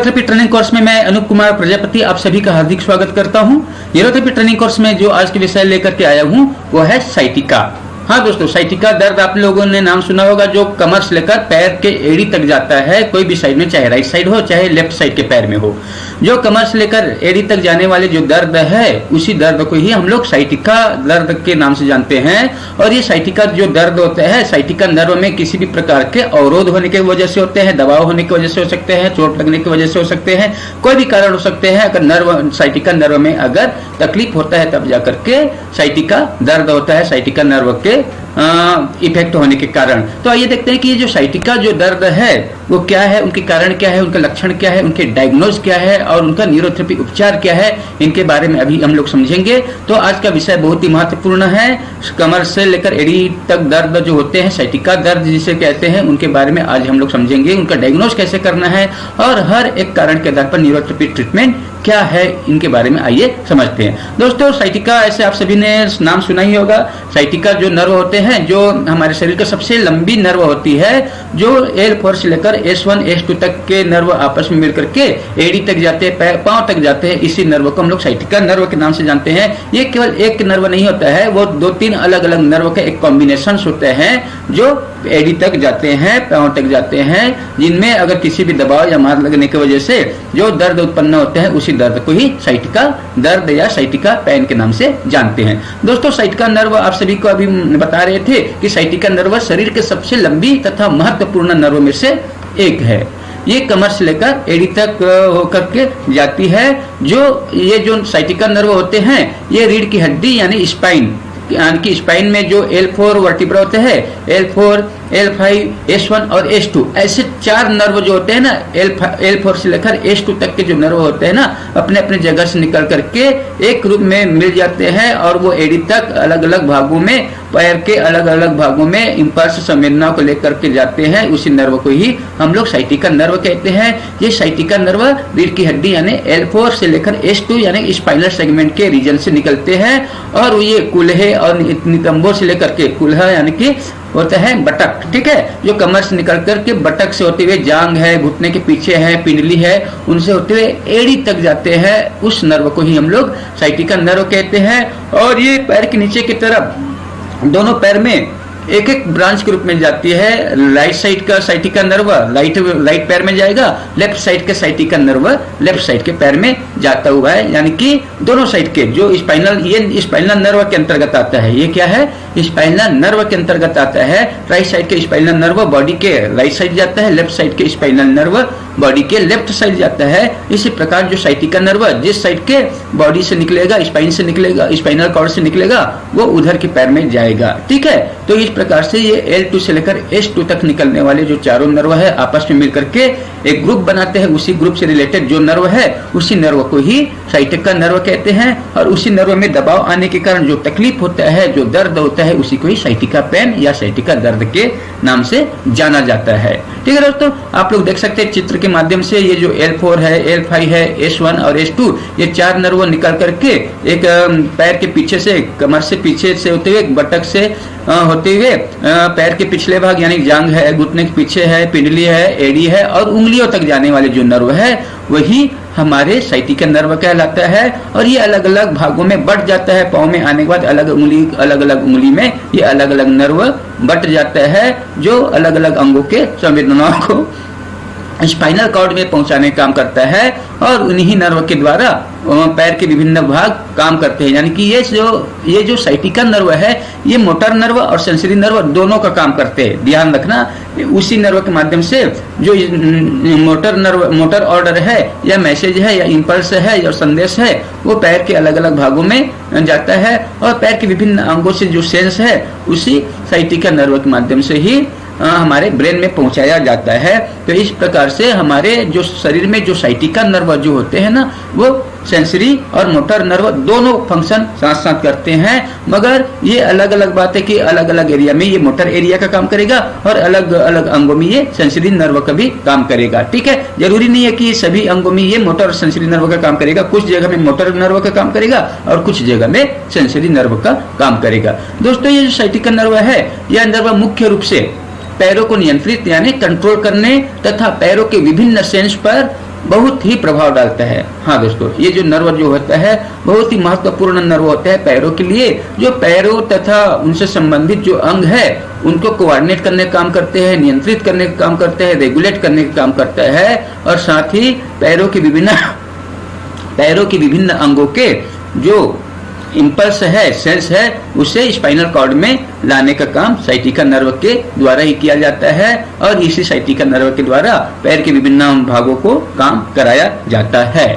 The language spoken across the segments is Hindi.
यूरोथेरेपी ट्रेनिंग कोर्स में मैं अनूप कुमार प्रजापति आप सभी का हार्दिक स्वागत करता हूं। यूरोथेरेपी ट्रेनिंग कोर्स में जो आज के विषय लेकर के आया हूं वो है साइटिका। हाँ दोस्तों, साइटिका दर्द आप लोगों ने नाम सुना होगा, जो कमर से लेकर पैर के एड़ी तक जाता है, कोई भी साइड में, चाहे राइट साइड हो चाहे लेफ्ट साइड के पैर में हो। जो कमर से लेकर एड़ी तक जाने वाले जो दर्द है उसी दर्द को ही हम लोग साइटिका दर्द के नाम से जानते हैं। और ये साइटिका जो दर्द होता है, साइटिका नर्व में किसी भी प्रकार के अवरोध होने की वजह से होते हैं, दबाव होने की वजह से हो सकते हैं, चोट लगने की वजह से हो सकते हैं, कोई भी कारण हो सकते हैं। अगर नर्व साइटिका नर्व में अगर तकलीफ होता है तब जाकर के साइटिका दर्द होता है, साइटिका नर्व के इफेक्ट होने के कारण। तो आइए देखते हैं कि ये जो साइटिका जो दर्द है वो क्या है, उनके कारण क्या है, उनका लक्षण क्या है, उनके डायग्नोज क्या है और उनका न्यूरोथेरेपी उपचार क्या है, इनके बारे में अभी हम लोग समझेंगे। तो आज का विषय बहुत ही महत्वपूर्ण है। कमर से लेकर एड़ी तक दर्द जो होते हैं, साइटिका दर्द जिसे कहते हैं, उनके बारे में आज हम लोग समझेंगे। उनका डायग्नोज कैसे करना है और हर एक कारण के आधार पर न्यूरोथेरेपी ट्रीटमेंट क्या है, इनके बारे में आइए समझते हैं। दोस्तों, साइटिका ऐसे आप सभी ने नाम सुना ही होगा। साइटिका जो नर्व होते हैं, जो हमारे शरीर का सबसे लंबी नर्व होती है, जो L4 से लेकर S1 S2 तक के नर्व आपस में मिलकर के एड़ी तक जाते हैं, पांव तक जाते हैं, इसी नर्व को हम लोग साइटिका नर्व के नाम से जानते हैं। ये केवल एक नर्व नहीं होता है, वो 2-3 अलग अलग नर्व के एक कॉम्बिनेशन होते हैं जो एड़ी तक जाते हैं, पांव तक जाते हैं, जिनमें अगर किसी भी दबाव या मार लगने की वजह से जो दर्द उत्पन्न होते हैं उसी दर्द को ही साइटिका दर्द या साइटिका पेन के नाम से जानते हैं। दोस्तों, साइटिका नर्व आप सभी को अभी बता रहे थे कि साइटिका नर्व शरीर के सबसे लंबी तथा महत्वपूर्ण नर्व में से एक है। ये कमर से लेकर एड़ी तक होकर के जाती है। ये जो साइटिका नर्व होते हैं, ये रीढ़ की हड्डी यानी स्पाइन, यानी कि स्पाइन में जो L4 वर्टिब्रा होते हैं, L4, L5, S1 और S2, ऐसे 4 नर्व जो होते हैं ना, L4 से लेकर S2 तक के जो नर्व होते हैं ना, अपने अपने जगह से निकल करके एक रूप में मिल जाते हैं और वो एड़ी तक अलग अलग भागों में, पैर के अलग अलग भागों में इंपल्स संवेदना को लेकर के जाते हैं। उसी नर्व को ही हम लोग साइटिका नर्व कहते हैं। ये साइटिका नर्व रीढ़ की हड्डी यानी L4 से लेकर S2 यानी स्पाइनल सेगमेंट के रीजन से निकलते हैं और ये कुल्हे और नितंबों से लेकर के, कुल्हा यानी कि होता है बटक, ठीक है, जो कमर से निकल करके बटक से होते हुए जांग है, घुटने के पीछे है, पिंडली है, उनसे होते हुए एड़ी तक जाते हैं। उस नर्व को ही हम लोग साइटिका नर्व कहते हैं। और ये पैर के नीचे की तरफ दोनों पैर में एक एक ब्रांच के रूप में जाती है। राइट साइड का साइटिका नर्व राइट पैर में जाएगा, लेफ्ट साइड का साइटिका नर्व लेफ्ट साइड के पैर में जाता हुआ है, यानी कि दोनों साइड के जो ये स्पाइनल नर्व के अंतर्गत आता है। ये क्या है? स्पाइनल नर्व के अंतर्गत आता है। राइट साइड के स्पाइनल नर्व बॉडी के राइट साइड जाता है, लेफ्ट साइड के स्पाइनल नर्व बॉडी के लेफ्ट साइड जाता है। इसी प्रकार जो साइटिका नर्व जिस साइड के बॉडी से निकलेगा, स्पाइन से निकलेगा, स्पाइनल कॉर्ड से निकलेगा, वो उधर के पैर में जाएगा, ठीक है। तो इस प्रकार से ये L2 से लेकर S2 तक निकलने वाले जो चारों नर्व है आपस में मिलकर के एक ग्रुप बनाते हैं। उसी ग्रुप से रिलेटेड जो नर्व है उसी नर्व को ही साइटिका नर्व कहते हैं। और उसी नर्व में दबाव आने के कारण जो तकलीफ होता है, जो दर्द होता है, उसी को ही साइटिका पेन या साइटिका दर्द के नाम से जाना जाता है, ठीक है दोस्तों। आप लोग देख सकते हैं चित्र के माध्यम से, ये जो L4 है, L5 है, S1 और S2, ये 4 नर्व निकल करके एक पैर के पीछे से, कमर से पीछे से होते हुए, बटक से होते हुए पैर के पिछले भाग यानी जांग है, घुटने के पीछे है, पिंडली है, एड़ी है और उंगलियों तक जाने वाले जो नर्व है वही हमारे साइटिका नर्व कहलाता है। और ये अलग अलग भागों में बट जाता है। पांव में आने के बाद अलग अलग उंगली में ये अलग अलग नर्व बट जाता है, जो अलग अलग अंगों के संवेदनाओं को स्पाइनल कॉर्ड में पहुंचाने का काम करता है। और उन्हीं नर्व के द्वारा पैर के विभिन्न भाग काम करते हैं। यानी कि ये जो साइटिका नर्व है, ये मोटर नर्व और सेंसरी नर्व दोनों का काम करते हैं। ध्यान रखना, उसी नर्व के माध्यम से जो मोटर ऑर्डर है या मैसेज है या इंपल्स है या संदेश है, वो पैर के अलग अलग भागों में जाता है। और पैर के विभिन्न अंगों से जो सेंस है उसी साइटिका नर्व के माध्यम से ही हमारे ब्रेन में पहुंचाया जाता है। तो इस प्रकार से हमारे जो शरीर में जो साइटिका नर्व जो होते हैं ना, वो सेंसरी और मोटर नर्व दोनों फंक्शन साथ साथ करते हैं। मगर ये अलग अलग बात है कि अलग अलग एरिया में ये मोटर एरिया का काम करेगा और अलग अलग अंगों में ये सेंसरी नर्व का भी काम करेगा, ठीक है। जरूरी नहीं है कि सभी अंगों में ये मोटर और सेंसरी नर्व का काम करेगा। कुछ जगह में मोटर नर्व का काम करेगा और कुछ जगह में सेंसरी नर्व का काम करेगा। दोस्तों, ये जो साइटिका नर्व है, यह नर्व मुख्य रूप से पैरों को नियंत्रित यानी कंट्रोल करने तथा पैरों के विभिन्न सेंस पर बहुत ही प्रभाव डालता है। हाँ दोस्तों, ये जो नर्व जो होता है बहुत ही महत्वपूर्ण नर्व होता है पैरों के लिए, जो पैरों तथा उनसे संबंधित जो अंग है उनको कोऑर्डिनेट करने का काम करते हैं, नियंत्रित करने का काम करते हैं, रेगुलेट करने का काम करता है, और साथ ही पैरों की विभिन्न अंगों के जो इंपल्स है, सेंस है, उसे स्पाइनल कॉर्ड में लाने का काम साइटिका नर्व के द्वारा ही किया जाता है, और इसी साइटिका नर्व के द्वारा पैर के विभिन्न भागों को काम कराया जाता है।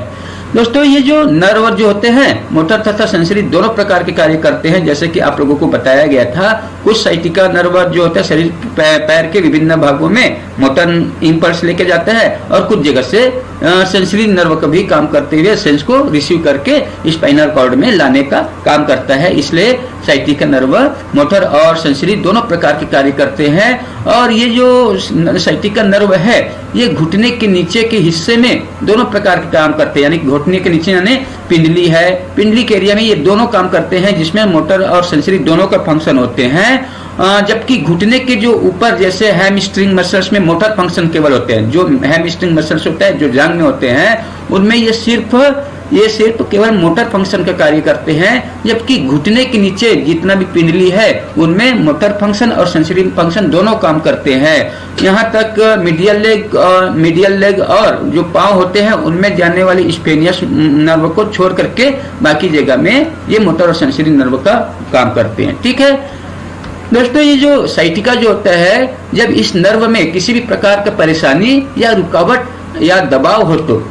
दोस्तों, ये जो नर्व जो होते हैं मोटर तथा सेंसरी दोनों प्रकार के कार्य करते हैं, जैसे कि आप लोगों को बताया गया था। कुछ साइटिका नर्व जो होता है शरीर पैर के विभिन्न भागों में मोटर इंपल्स लेके जाता है, और कुछ जगह से सेंसरी नर्व का भी काम करते हुए सेंस को रिसीव करके स्पाइनल कॉर्ड में लाने का काम करता है। इसलिए साइटिका नर्व मोटर और सेंसरी दोनों प्रकार के कार्य करते हैं। और ये जो साइटिका नर्व है ये घुटने के नीचे के हिस्से में दोनों प्रकार के काम करते हैं, यानी घुटने के नीचे यानी पिंडली है, पिंडली के एरिया में ये दोनों काम करते हैं, जिसमें मोटर और सेंसरी दोनों का फंक्शन होते हैं। जबकि घुटने के जो ऊपर जैसे हैमस्ट्रिंग मसल्स में मोटर फंक्शन केवल होते हैं, जो हैमस्ट्रिंग मसल्स होता है जो जांघ में होते हैं उनमें ये सिर्फ केवल मोटर फंक्शन का कार्य करते हैं, जबकि घुटने के नीचे जितना भी पिंडली है उनमें मोटर फंक्शन और सेंसरी फंक्शन दोनों काम करते हैं। यहाँ तक मीडियल लेग और जो पांव होते हैं उनमें जाने वाली स्पेनियस नर्व को छोड़ करके बाकी जगह में ये मोटर और सेंसरी नर्व का काम करते हैं। ठीक है दोस्तों, ये जो साइटिका जो होता है, जब इस नर्व में किसी भी प्रकार का परेशानी या रुकावट या दबाव हो तो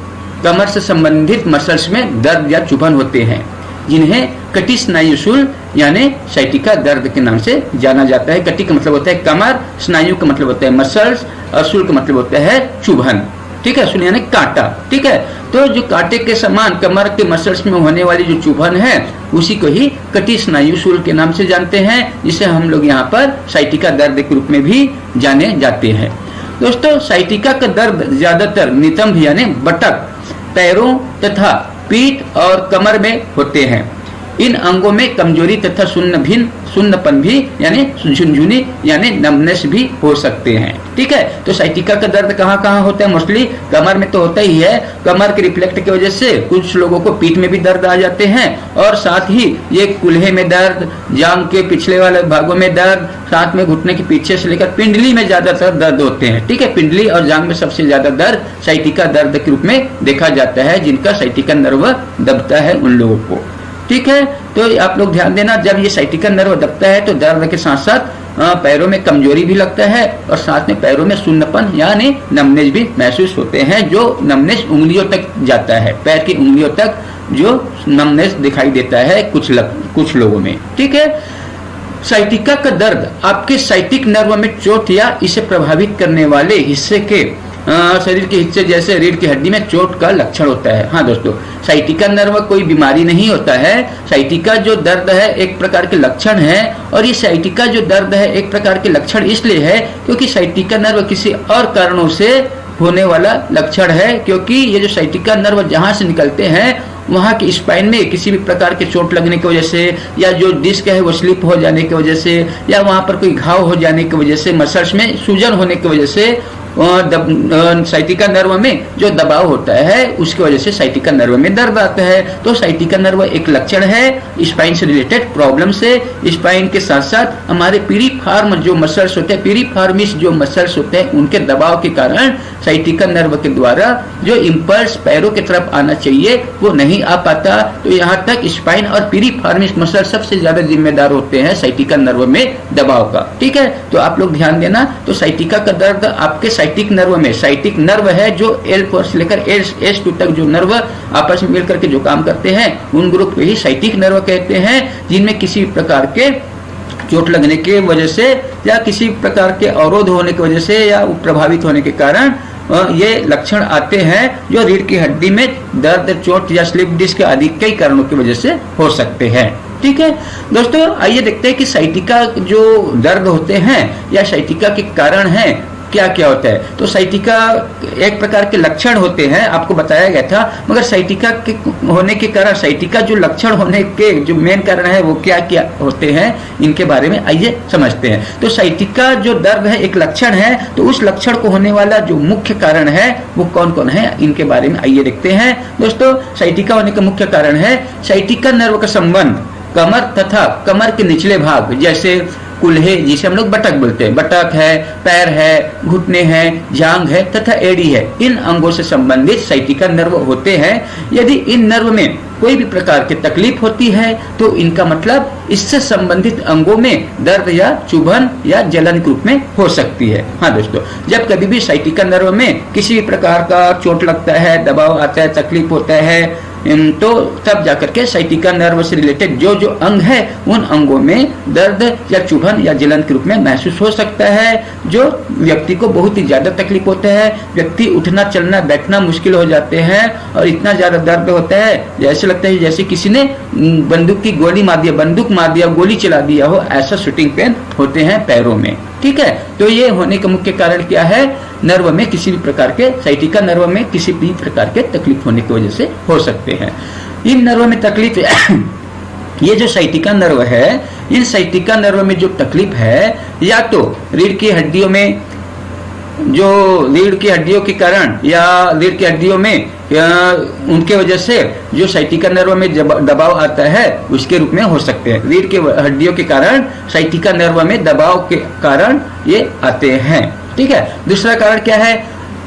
कमर से संबंधित मसल्स में दर्द या चुभन होते हैं, जिन्हें कटी स्नायु शूल यानी साइटिका दर्द के नाम से जाना जाता है। कटी का मतलब होता है कमर, स्नायु का मतलब होता है मसल्स, और शूल का मतलब होता है चुभन। ठीक है, शूल यानी कांटा। ठीक है, तो जो कांटे के समान कमर के मसल्स में होने वाली जो चुभन है उसी को ही कटी स्नायु शूल के नाम से जानते हैं, जिसे हम लोग यहाँ पर साइटिका दर्द के रूप में भी जाने जाते हैं। दोस्तों, साइटिका का दर्द ज्यादातर नितंब यानी बटक, पैरों तथा पीठ और कमर में होते हैं। इन अंगों में कमजोरी तथा सुन्नपन भी यानी झुनझुनी यानी नमनेस भी हो सकते हैं। ठीक है, तो साइटिका का दर्द कहाँ कहाँ होता है? मोस्टली कमर में तो होता ही है। कमर के रिफ्लेक्ट की वजह से कुछ लोगों को पीठ में भी दर्द आ जाते हैं, और साथ ही ये कुल्हे में दर्द, जांघ के पिछले वाले भागों में दर्द, साथ में घुटने के पीछे से लेकर पिंडली में ज्यादातर दर्द होते हैं। ठीक है, पिंडली और जांघ में सबसे ज्यादा दर्द साइटिका दर्द के रूप में देखा जाता है, जिनका साइटिका नर्व दबता है उन लोगों को। ठीक है, तो आप लोग ध्यान देना, जब ये साइटिका नर्व दबता है तो दर्द के साथ साथ पैरों में कमजोरी भी लगता है, और साथ में पैरों में सुन्नपन यानी नमनेस भी महसूस होते हैं, जो नमनेस उंगलियों तक जाता है, पैर की उंगलियों तक जो नमनेस दिखाई देता है कुछ लोगों में। ठीक है, साइटिका का दर्द आपके साइटिक नर्व में चोट या इसे प्रभावित करने वाले हिस्से के शरीर के हिस्से जैसे रीढ़ की हड्डी में चोट का लक्षण होता है। हाँ दोस्तों, साइटिका नर्व कोई बीमारी नहीं होता है। साइटिका जो दर्द है एक प्रकार के लक्षण है, और ये साइटिका जो दर्द है एक प्रकार के लक्षण इसलिए है क्योंकि साइटिका नर्व किसी और कारणों से होने वाला लक्षण है, क्योंकि ये जो साइटिका नर्व जहां से निकलते हैं वहां के स्पाइन में किसी भी प्रकार के चोट लगने की वजह से, या जो डिस्क है वो स्लिप हो जाने की वजह से, या वहां पर कोई घाव हो जाने की वजह से, मसल्स में सूजन होने की वजह से साइटिका नर्व में जो दबाव होता है उसकी वजह से साइटिका नर्व में दर्द आता है। तो साइटिका नर्व एक लक्षण है स्पाइन से रिलेटेड प्रॉब्लम से। स्पाइन के साथ साथ हमारे पीरिफॉर्म जो मसल्स होते हैं, पीरिफॉर्मिस जो मसल्स होते हैं, उनके दबाव के कारण साइटिका नर्व के द्वारा जो इंपल्स पैरों की तरफ आना चाहिए वो नहीं आ पाता। तो यहाँ तक स्पाइन और पीरिफॉर्मिस मसल सबसे ज्यादा जिम्मेदार होते हैं साइटिका नर्व में दबाव का। ठीक है, तो आप लोग ध्यान देना। तो साइटिका का दर्द आपके साइटिक नर्व में, साइटिक नर्व है जो L4 से लेकर S2 तक जो नर्व आपस में मिलकर के जो काम करते हैं उन ग्रुप को ही साइटिक नर्व कहते हैं, जिनमें किसी प्रकार के चोट लगने की वजह से या किसी प्रकार के अवरोध होने की वजह से या प्रभावित होने के कारण ये लक्षण आते हैं, जो रीढ़ की हड्डी में दर्द, चोट या स्लिप डिस्क आदि कई कारणों की वजह से हो सकते हैं। ठीक है दोस्तों, आइए देखते हैं कि साइटिका जो दर्द होते हैं या साइटिका के कारण हैं क्या क्या होता है। तो साइटिका एक प्रकार के लक्षण होते हैं, आपको बताया गया था, मगर साइटिका के होने के कारण, साइटिका जो लक्षण होने के जो मेन कारण है वो क्या क्या होते हैं, इनके बारे में आइए समझते हैं। तो साइटिका जो दर्द है एक लक्षण है, तो उस लक्षण को होने वाला जो मुख्य कारण है वो कौन कौन है, इनके बारे में आइए देखते हैं। दोस्तों, साइटिका होने का मुख्य कारण है साइटिका नर्व का संबंध कमर तथा कमर के निचले भाग, जैसे कुल्हे जिसे हम लोग बटक बोलते हैं, बटक है, पैर है, घुटने हैं, जांघ है तथा एड़ी है, इन अंगों से संबंधित साइटिका नर्व होते हैं। यदि इन नर्व में कोई भी प्रकार की तकलीफ होती है तो इनका मतलब इससे संबंधित अंगों में दर्द या चुभन या जलन के रूप में हो सकती है। हाँ दोस्तों, जब कभी भी साइटिका नर्व में किसी भी प्रकार का चोट लगता है, दबाव आता है, तकलीफ होता है, तो तब जाकर के साइटिका नर्व से रिलेटेड जो जो अंग है उन अंगों में दर्द या चुभन या जलन के रूप में महसूस हो सकता है, जो व्यक्ति को बहुत ही ज्यादा तकलीफ होता है। व्यक्ति उठना चलना बैठना मुश्किल हो जाते हैं और इतना ज्यादा दर्द होता है जैसे लगता है जैसे किसी ने बंदूक की गोली मार दिया, बंदूक मार दिया, गोली चला दिया हो, ऐसा शूटिंग पेन होते हैं पैरों में। ठीक है, तो ये होने का मुख्य कारण क्या है, नर्व में किसी भी प्रकार के, साइटिका नर्व में किसी भी प्रकार के तकलीफ होने की वजह से हो सकते हैं। इन नर्व में तकलीफ ये जो साइटिका नर्व है, इन साइटिका नर्व में जो तकलीफ है, या तो रीढ़ की हड्डियों में, जो रीढ़ की हड्डियों के कारण या रीढ़ की हड्डियों में उनके वजह से जो साइटिका नर्व में दबाव आता है उसके रूप में हो सकते हैं। रीढ़ की हड्डियों के कारण साइटिका नर्व में दबाव के कारण ये आते हैं। ठीक है, दूसरा कारण क्या है,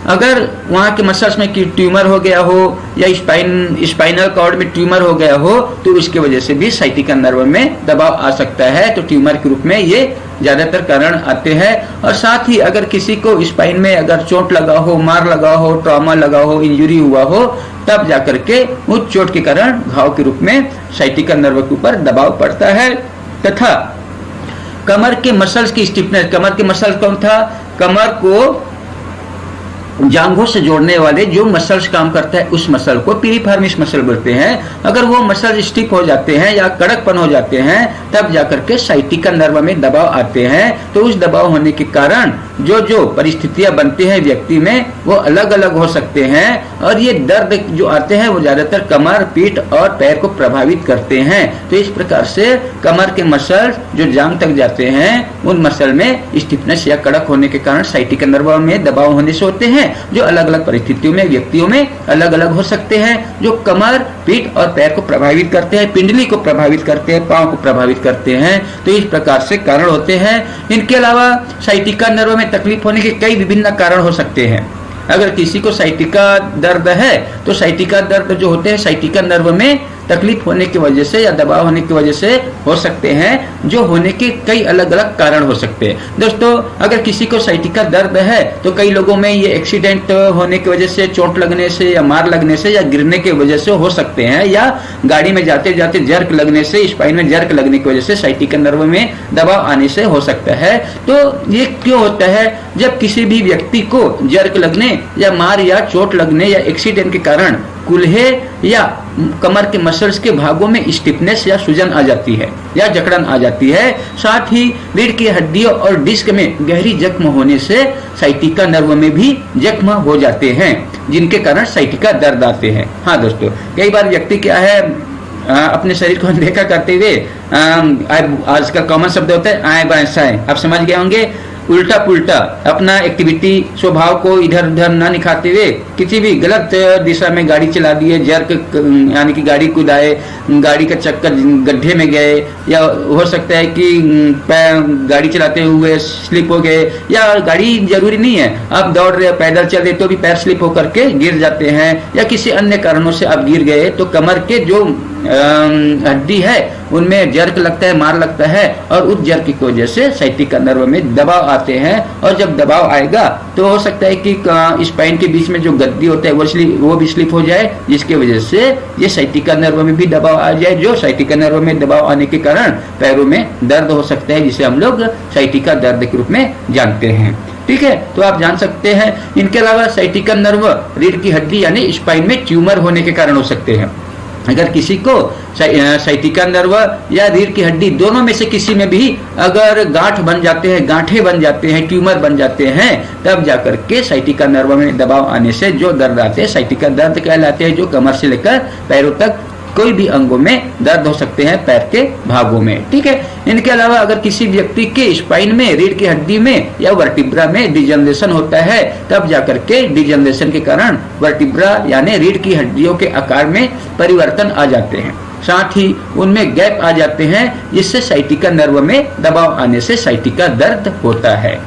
अगर वहां के मसल्स में ट्यूमर हो गया हो या स्पाइनल कॉर्ड में ट्यूमर हो गया हो तो उसके वजह से भी साइटिका नर्व में दबाव आ सकता है। तो ट्यूमर के रूप में ये ज्यादातर कारण आते हैं। और साथ ही अगर किसी को स्पाइन में अगर चोट लगा हो, मार लगा हो, ट्रॉमा लगा हो, इंजरी हुआ हो, तब जाकर के उस चोट के कारण घाव के रूप में साइटिका नर्व के ऊपर दबाव पड़ता है। तथा कमर के मसल्स की स्टिफनेस, कमर के मसल कौन था, कमर को जांघों से जोड़ने वाले जो मसल्स काम करता है उस मसल को पिरिफॉर्मिस मसल बोलते हैं। अगर वो मसल स्टिफ हो जाते हैं या कड़कपन हो जाते हैं तब जाकर के साइटिका नर्व में दबाव आते हैं। तो उस दबाव होने के कारण जो जो परिस्थितियां बनती हैं व्यक्ति में वो अलग अलग हो सकते हैं और ये दर्द जो आते हैं वो ज्यादातर कमर, पीठ और पैर को प्रभावित करते हैं। तो इस प्रकार से कमर के मसल जो जांघ तक जाते हैं उन मसल में स्टिफनेस या कड़क होने के कारण साइटिका नर्व में दबाव होने से होते हैं, जो अलग अलग परिस्थितियों में व्यक्तियों में अलग अलग हो सकते हैं, जो कमर, पीठ और पैर को प्रभावित करते हैं, पिंडली को प्रभावित करते हैं, पांव को प्रभावित करते हैं। तो इस प्रकार से कारण होते हैं। इनके अलावा साइटिका नर्व में तकलीफ होने के कई विभिन्न कारण हो सकते हैं। अगर किसी को साइटिका दर्द है तो साइटिका दर्द जो होते हैं साइटिका नर्व में तकलीफ होने की वजह से या दबाव होने की वजह से हो सकते हैं, जो होने के कई अलग अलग कारण हो सकते हैं। दोस्तों, अगर किसी को साइटिका दर्द है तो कई लोगों में ये एक्सीडेंट होने की वजह से, चोट लगने से या मार लगने से या गिरने की वजह से हो सकते हैं, या गाड़ी में जाते जाते जर्क लगने से, स्पाइन में जर्क लगने की वजह से साइटिका नर्व में दबाव आने से हो सकता है। तो ये क्यों होता है, जब किसी भी व्यक्ति को जर्क लगने या मार या चोट लगने या एक्सीडेंट के कारण कुल्हे या कमर के मसल्स के भागों में स्टिफनेस या सूजन आ जाती है या जकड़न आ जाती है। साथ ही रीढ़ की हड्डियों और डिस्क में गहरी जख्म होने से साइटिका नर्व में भी जख्म हो जाते हैं, जिनके कारण साइटिका दर्द आते हैं। हाँ दोस्तों, कई बार व्यक्ति क्या है अपने शरीर को अनदेखा करते हुए, आजकल कॉमन शब्द होता है आए बाएं साएं, आप समझ गए होंगे, उल्टा पुल्टा अपना एक्टिविटी स्वभाव को इधर उधर न निखाते हुए किसी भी गलत दिशा में गाड़ी चला दिए, जर्क यानी कि गाड़ी कुदाए, गाड़ी का चक्कर गड्ढे में गए, या हो सकता है कि गाड़ी चलाते हुए स्लिप हो गए, या गाड़ी जरूरी नहीं है आप दौड़ रहे पैदल चल रहे तो भी पैर स्लिप होकर के गिर जाते हैं, या किसी अन्य कारणों से आप गिर गए तो कमर के जो हड्डी है उनमें जर्क लगता है, मार लगता है, और उस जर्क की वजह से साइटिका नर्व में दबाव आते हैं। और जब दबाव आएगा तो हो सकता है कि स्पाइन के बीच में जो गद्दी होता है वो भी स्लिप हो जाए, जिसके वजह से ये साइटिका नर्व में भी दबाव आ जाए, जो साइटिका नर्व में दबाव आने के कारण पैरों में दर्द हो सकता है, जिसे हम लोग साइटिका दर्द के रूप में जानते हैं। ठीक है, तो आप जान सकते हैं। इनके अलावा साइटिका नर्व रीढ़ की हड्डी यानी स्पाइन में ट्यूमर होने के कारण हो सकते हैं। अगर किसी को साइटिका नर्व या रीढ़ की हड्डी दोनों में से किसी में भी अगर गांठ बन जाते हैं, गांठें बन जाते हैं, ट्यूमर बन जाते हैं, तब जाकर के साइटिका नर्व में दबाव आने से जो दर्द आते हैं साइटिका दर्द कहलाते हैं, जो कमर से लेकर पैरों तक कोई भी अंगों में दर्द हो सकते हैं, पैर के भागों में। ठीक है। इनके अलावा अगर किसी व्यक्ति के स्पाइन में, रीढ़ की हड्डी में या वर्टिब्रा में डिजनरेशन होता है, तब जाकर के डिजनरेशन के कारण वर्टिब्रा यानी रीढ़ की हड्डियों के आकार में परिवर्तन आ जाते हैं, साथ ही उनमें गैप आ जाते हैं, जिससे साइटिका नर्व में दबाव आने से साइटिका दर्द होता है।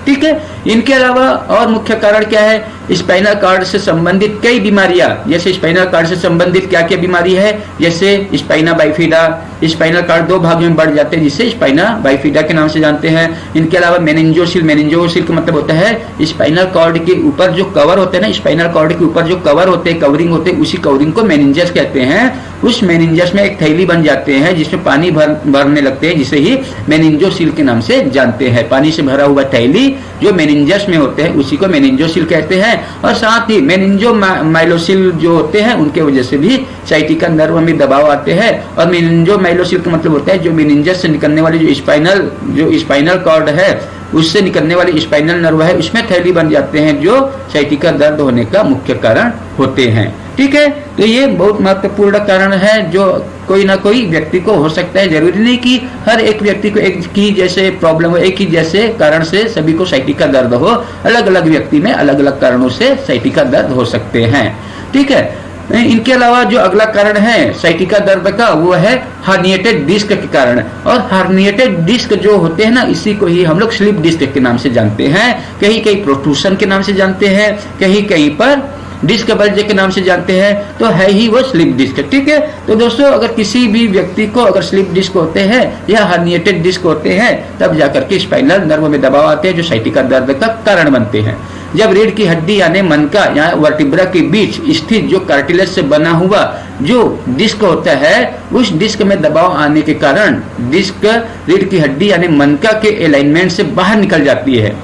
ठीक है। इनके अलावा और मुख्य कारण क्या है? स्पाइनल कॉर्ड से संबंधित कई बीमारियां, जैसे स्पाइनल कॉर्ड से संबंधित क्या क्या बीमारी है, जैसे स्पाइना बाइफिडा, स्पाइनल कॉर्ड दो भाग में बढ़ जाते हैं जिसे स्पाइना बाइफिडा के नाम से जानते हैं। इनके अलावा मेनिंजोसिल, मेनिंजोसिल का मतलब होता है स्पाइनल कॉर्ड के ऊपर जो कवर होते हैं ना, स्पाइनल कॉर्ड के ऊपर जो कवर होते हैं, कवरिंग होते हैं, उसी कवरिंग को मेनिंजस कहते हैं। उस मेनिंजस में एक थैली बन जाते हैं जिसमें पानी भरने लगते हैं, जिसे ही मेनिंजोसिल के नाम से जानते हैं। पानी से भरा हुआ थैली जो मेनिंजस में होते हैं उसी को मेनिंजोसिल कहते हैं। और साथ ही मेनिंजो माइलोसिल जो होते हैं उनके वजह से भी साइटिका नर्व में दबाव आते हैं। और मेनिंजो माइलोसिल का मतलब होता है जो मेनिंजस से निकलने वाली जो स्पाइनल कॉर्ड है उससे निकलने वाली स्पाइनल नर्व है, उसमें थैली बन जाते हैं, जो साइटिका दर्द होने का मुख्य कारण होते हैं। ठीक है। तो ये बहुत महत्वपूर्ण कारण है जो कोई ना कोई व्यक्ति को हो सकता है। जरूरी नहीं कि हर एक व्यक्ति को एक ही जैसे प्रॉब्लम हो, एक ही जैसे कारण से सभी को साइटिका दर्द हो। अलग अलग व्यक्ति में अलग अलग कारणों से साइटिका दर्द हो सकते हैं। ठीक है। इनके अलावा जो अगला कारण है साइटिका दर्द का, वो है हर्निएटेड डिस्क के कारण। और हर्निएटेड डिस्क जो होते हैं ना, इसी को ही हम लोग स्लिप डिस्क के नाम से जानते हैं, कहीं कहीं प्रोट्रूशन के नाम से जानते हैं, कहीं कहीं पर डिस्क बल्ज के नाम से जानते हैं, तो है ही वो स्लिप डिस्क। ठीक है। तो दोस्तों, अगर किसी भी व्यक्ति को अगर स्लिप डिस्क होते हैं या हर्निएटेड डिस्क होते हैं, तब जाकर के स्पाइनल नर्व में दबाव आते हैं जो साइटिका दर्द का कारण बनते हैं। जब रीढ़ की हड्डी यानी मनका या वर्टिब्रा के बीच स्थित जो कार्टिलेज से बना हुआ जो डिस्क होता है, उस डिस्क में दबाव आने के कारण डिस्क रीढ़ की हड्डी यानी मनका के अलाइनमेंट से बाहर निकल जाती है,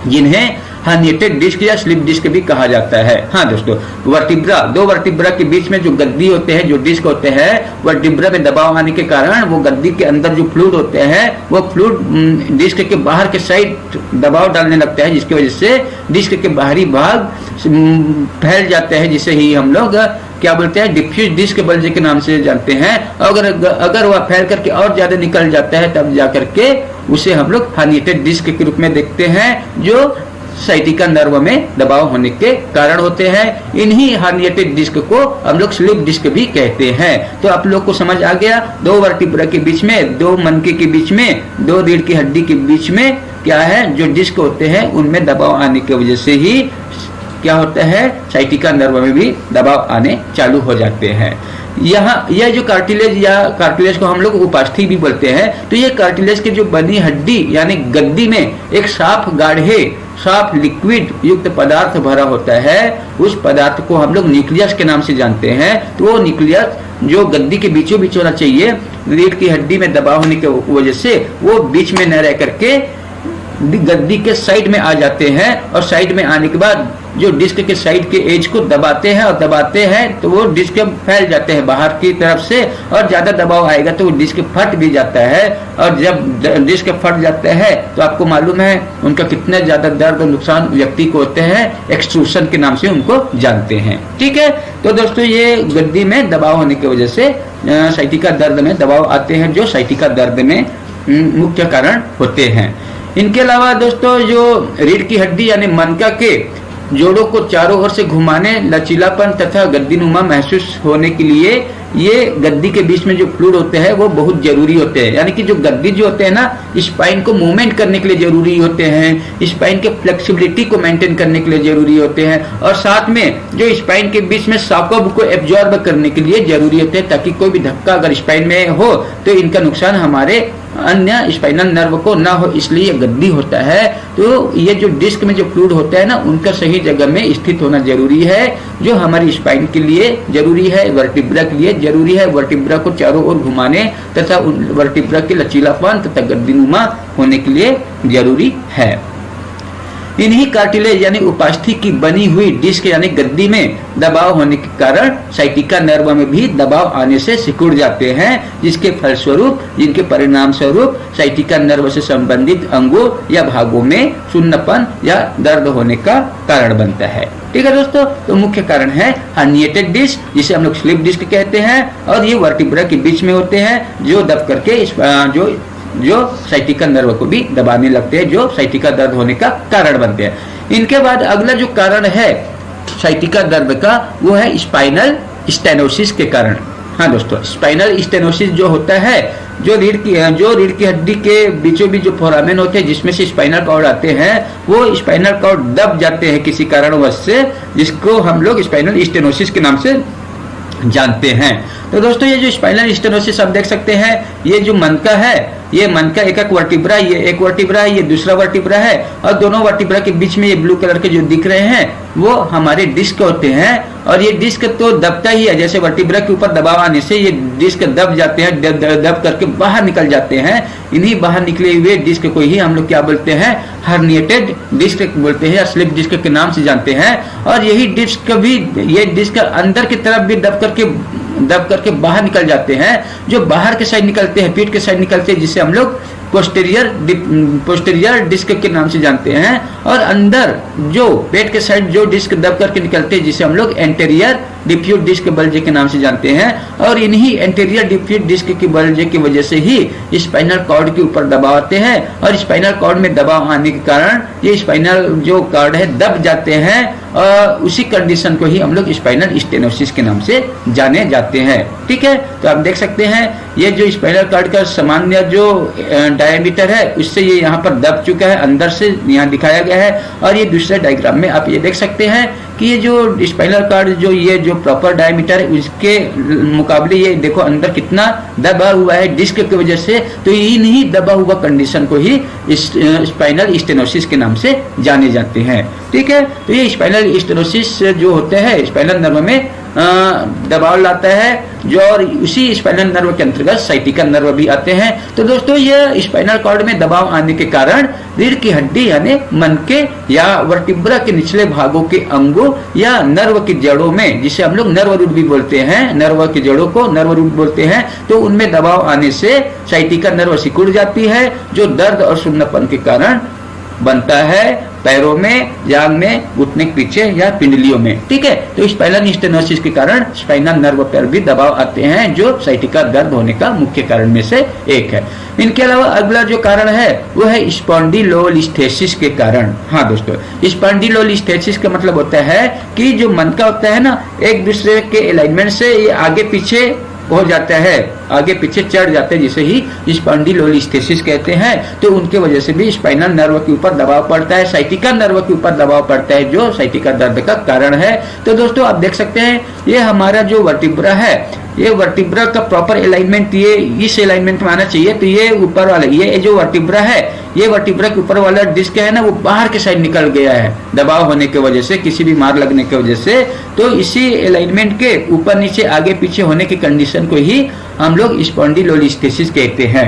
जिन्हें हर्निएटेड डिस्क या स्लिप डिस्क भी कहा जाता है। हाँ दोस्तों, दो वर्टिब्रा के बीच में जो गद्दी होते हैं, जो डिस्क होते हैं, वर्टिब्रा में दबाव आने के कारण वो गद्दी के अंदर जो फ्लूइड होते हैं, वो फ्लूइड डिस्क के बाहर के साइड दबाव डालने लगता है, जिसकी वजह से डिस्क के बाहरी भाग फैल जाते हैं, जिसे ही हम लोग क्या बोलते हैं, डिफ्यूज डिस्क बल्ज के नाम से जानते हैं। अगर वह फैल करके और ज्यादा निकल जाता है, तब जाकर के उसे हम लोग हर्निएटेड डिस्क के रूप में देखते हैं, जो साइटिका नर्व में दबाव होने के कारण होते हैं। इन्हीं हर्निएटेड डिस्क को हम लोग स्लिप डिस्क भी कहते हैं। तो आप लोग को समझ आ गया, दो वर्टिब्रा के बीच में, दो मनके के बीच में, दो रीढ़ की हड्डी के बीच में क्या है, जो डिस्क होते हैं उनमें दबाव आने की वजह से ही क्या होता है, साइटिका नर्व में भी दबाव आने चालू हो जाते हैं। यह जो कार्टिलेज को हम लोग उपास्थि भी बोलते हैं। तो ये कार्टिलेज की जो बनी हड्डी यानी गद्दी में एक साफ लिक्विड युक्त पदार्थ भरा होता है, उस पदार्थ को हम लोग न्यूक्लियस के नाम से जानते हैं। तो वो न्यूक्लियस जो गद्दी के बीचों बीच होना चाहिए, रीढ़ की हड्डी में दबाव होने की वजह से वो बीच में न रह करके गद्दी के साइड में आ जाते हैं, और साइड में आने के बाद जो डिस्क के साइड के एज को दबाते हैं तो वो डिस्क फैल जाते हैं बाहर की तरफ से, और ज्यादा दबाव आएगा तो वो डिस्क फट भी जाता है। और जब डिस्क फट जाता है तो आपको मालूम है उनका कितना ज्यादा दर्द और नुकसान व्यक्ति को होते हैं, एक्सट्रूशन के नाम से उनको जानते हैं। ठीक है। तो दोस्तों, ये गद्दी में दबाव होने की वजह से साइटिका दर्द में दबाव आते हैं, जो साइटिका दर्द में मुख्य कारण होते हैं। इनके अलावा दोस्तों, जो रीढ़ की हड्डी यानी मनका के जोड़ों को चारों ओर से घुमाने, लचीलापन तथा गद्दीनुमा महसूस होने के लिए ये गद्दी के बीच में जो फ्लूइड होते हैं वो बहुत जरूरी होते हैं। यानी कि जो गद्दी जो होते हैं ना, स्पाइन को मूवमेंट करने के लिए जरूरी होते हैं, स्पाइन के फ्लेक्सिबिलिटी को मेंटेन करने के लिए जरूरी होते हैं, और साथ में जो स्पाइन के बीच में सॉकअप को एब्जॉर्ब करने के लिए जरूरी होते हैं, ताकि कोई भी धक्का अगर स्पाइन में हो तो इनका नुकसान हमारे अन्य स्पाइनल नर्व को ना हो, इसलिए गद्दी होता है। तो ये जो डिस्क में जो फ्लूइड होता है ना, उनका सही जगह में स्थित होना जरूरी है, जो हमारी स्पाइन के लिए जरूरी है, वर्टिब्रा के लिए जरूरी है, वर्टिब्रा को चारों ओर घुमाने तथा वर्टिब्रा के लचीलापन तथा गद्दीनुमा होने के लिए जरूरी है। इन्हीं कार्टिलेज यानी उपास्थि की बनी हुई डिस्क यानी गद्दी में दबाव होने के कारण साइटिका नर्व में भी दबाव आने से सिकुड़ जाते हैं, जिसके फलस्वरूप जिनके परिणाम स्वरूप साइटिका नर्व से संबंधित अंगों या भागों में सुन्नपन या दर्द होने का कारण बनता है। ठीक है दोस्तों, तो मुख्य कारण है हर्निएटेड डिस्क, जिसे हम लोग स्लिप डिस्क कहते हैं, और ये वर्टिब्रा के बीच में होते हैं जो दब करके जो साइटिका नर्व को भी दबाने लगते हैं, जो साइटिका दर्द होने का कारण बनते हैं। इनके बाद अगला जो कारण है साइटिका दर्द का वो है स्पाइनल स्टेनोसिस के कारण। हाँ दोस्तों, स्पाइनल स्टेनोसिस जो होता है, जो रीढ़ की हड्डी के बीचों बीच जो फोरामेन होते हैं जिसमें से स्पाइनल कॉर्ड आते हैं, वो स्पाइनल कॉर्ड दब जाते हैं किसी कारणवश से, जिसको हम लोग स्पाइनल स्टेनोसिस के नाम से जानते हैं। तो दोस्तों, ये जो स्पाइनल स्टेनोसिस आप देख सकते हैं, ये जो मनका है, ये मनका एक वर्टिब्रा, ये एक वर्टिब्रा है, ये दूसरा वर्टिब्रा है, और दोनों वर्टिब्रा के बीच में ये ब्लू कलर के जो दिख रहे हैं वो हमारे डिस्क होते हैं। और ये डिस्क तो दबता ही है, जैसे वर्टिब्रा के ऊपर दबाव आने से ये डिस्क दब जाते हैं, दब करके बाहर निकल जाते हैं। इन्हीं बाहर निकले हुए डिस्क को ही हम लोग क्या बोलते हैं, हर्निएटेड डिस्क बोलते हैं या स्लिप डिस्क के नाम से जानते हैं। और यही डिस्क भी, ये डिस्क अंदर की तरफ भी दब करके बाहर निकल जाते हैं, जो बाहर के साइड निकलते हैं, पीठ के साइड निकलते हैं, जिसे हम लोग पोस्टीरियर डिस्क के नाम से जानते हैं। और अंदर जो पेट के साइड जो डिस्क दब करके निकलते हैं, जिसे हम लोग एंटेरियर डिफ्यूज डिस्क बल्जे के नाम से जानते हैं। और इन्हीं एंटेरियर डिफ्यूज डिस्क की बल्जे की वजह से ही स्पाइनल कॉर्ड के ऊपर दबाव आते हैं, और स्पाइनल कॉर्ड में दबाव आने के कारण ये स्पाइनल जो कॉर्ड है दब जाते हैं, और उसी कंडीशन को ही हम लोग स्पाइनल स्टेनोसिस के नाम से जाने जाते हैं। ठीक है, तो आप देख सकते हैं ये जो स्पाइनल कॉर्ड का सामान्य जो डायमीटर है, उससे ये यहाँ पर दब चुका है, अंदर से यहाँ दिखाया गया है। और ये दूसरे डायग्राम में आप ये देख सकते हैं कि ये जो स्पाइनल कॉर्ड ये जो प्रॉपर डायमीटर है, उसके मुकाबले ये देखो अंदर कितना दबा हुआ है डिस्क की वजह से। तो इन्हीं दबा हुआ कंडीशन को ही स्पाइनल स्टेनोसिस के नाम से जाने जाते हैं। ठीक है, तो ये स्पाइनल स्टेनोसिस जो होते हैं स्पाइनल नर्व में दबाव लाता है, जो और उसी स्पाइनल नर्व के अंतर्गत साइटिका नर्व भी आते हैं। तो दोस्तों, ये स्पाइनल कॉर्ड में दबाव आने के कारण रीढ़ की हड्डी यानी मनके या वर्टिब्रा के निचले भागों के अंगों या नर्व की जड़ों में, जिसे हम लोग नर्व रूट भी बोलते हैं, नर्व की जड़ों को नर्व रूट बोलते हैं, तो उनमें दबाव आने से साइटिका नर्व सिकुड़ जाती है, जो दर्द और सुन्नपन के कारण बनता है पैरों में, जांघ में, घुटने के पीछे या पिंडलियों में। ठीक है, तो स्पाइनल स्टेनोसिस के कारण स्पाइनल नर्व पर भी दबाव आते हैं, जो साइटिका दर्द होने का मुख्य कारण में से एक है। इनके अलावा अगला जो कारण है वो है स्पॉन्डिलोलिस्थेसिस के कारण। हाँ दोस्तों, स्पॉन्डिलोलिस्थेसिस का मतलब होता है कि जो मनका होता है ना, एक दूसरे के अलाइनमेंट से ये आगे पीछे हो जाता है, आगे पीछे चढ़ जाते हैं, जिसे ही स्पॉन्डिलोलिस्थेसिस कहते हैं। तो उनके वजह से भी स्पाइनल नर्व के ऊपर दबाव पड़ता है, साइटिका नर्व के ऊपर दबाव पड़ता है, जो साइटिका दर्द का कारण है। तो दोस्तों, आप देख सकते हैं ये हमारा जो वर्टिब्रा है, ये वर्टिब्रा का प्रॉपर अलाइनमेंट ये इस अलाइनमेंट में आना चाहिए। तो ये ऊपर वाला, ये जो वर्टिब्रा है, ये वर्टिब्रा के ऊपर वाला डिस्क है ना, वो बाहर के साइड निकल गया है दबाव होने की वजह से, किसी भी मार लगने की वजह से। तो इसी अलाइनमेंट के ऊपर नीचे आगे पीछे होने की कंडीशन को ही हम लोग स्पॉन्डिलोलिस्थेसिस कहते हैं।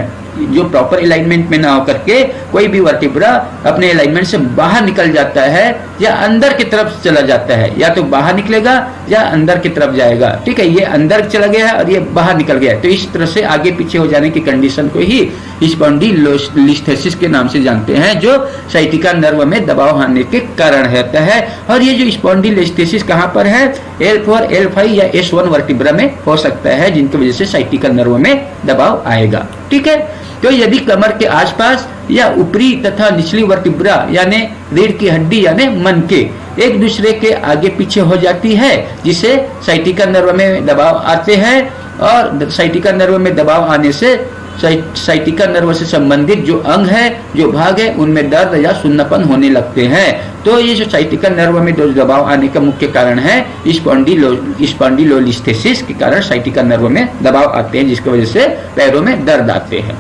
जो प्रॉपर अलाइनमेंट में ना होकर के कोई भी वर्टिब्रा अपने अलाइनमेंट से बाहर निकल जाता है या अंदर की तरफ चला जाता है, या तो बाहर निकलेगा या अंदर की तरफ जाएगा। ठीक है, ये अंदर चला गया है और ये बाहर निकल गया है, तो इस तरह से आगे पीछे हो जाने की कंडीशन को ही स्पॉन्डिलोलिस्थेसिस के नाम से जानते हैं, जो साइटिका नर्व में दबाव आने के कारण होता है। और ये जो स्पॉन्डिलोलिस्थेसिस कहाँ पर है, L4, L5 या S1 वर्टिब्रा में हो सकता है, जिनकी वजह से साइटिका नर्व में दबाव आएगा। ठीक है, तो यदि कमर के आसपास या ऊपरी तथा निचली वर्टिब्रा यानी रीढ़ की हड्डी यानी मनके एक दूसरे के आगे पीछे हो जाती है, जिसे साइटिका नर्व में दबाव आते हैं, और साइटिका नर्व में दबाव आने से साइटिका नर्व से संबंधित जो अंग है, जो भाग है, उनमें दर्द या सुन्नपन होने लगते हैं। तो ये जो साइटिका नर्व में जो दबाव आने का मुख्य कारण है स्पॉन्डिलोलिस्थेसिस के कारण साइटिका नर्व में दबाव आते हैं, जिसकी वजह से पैरों में दर्द आते हैं।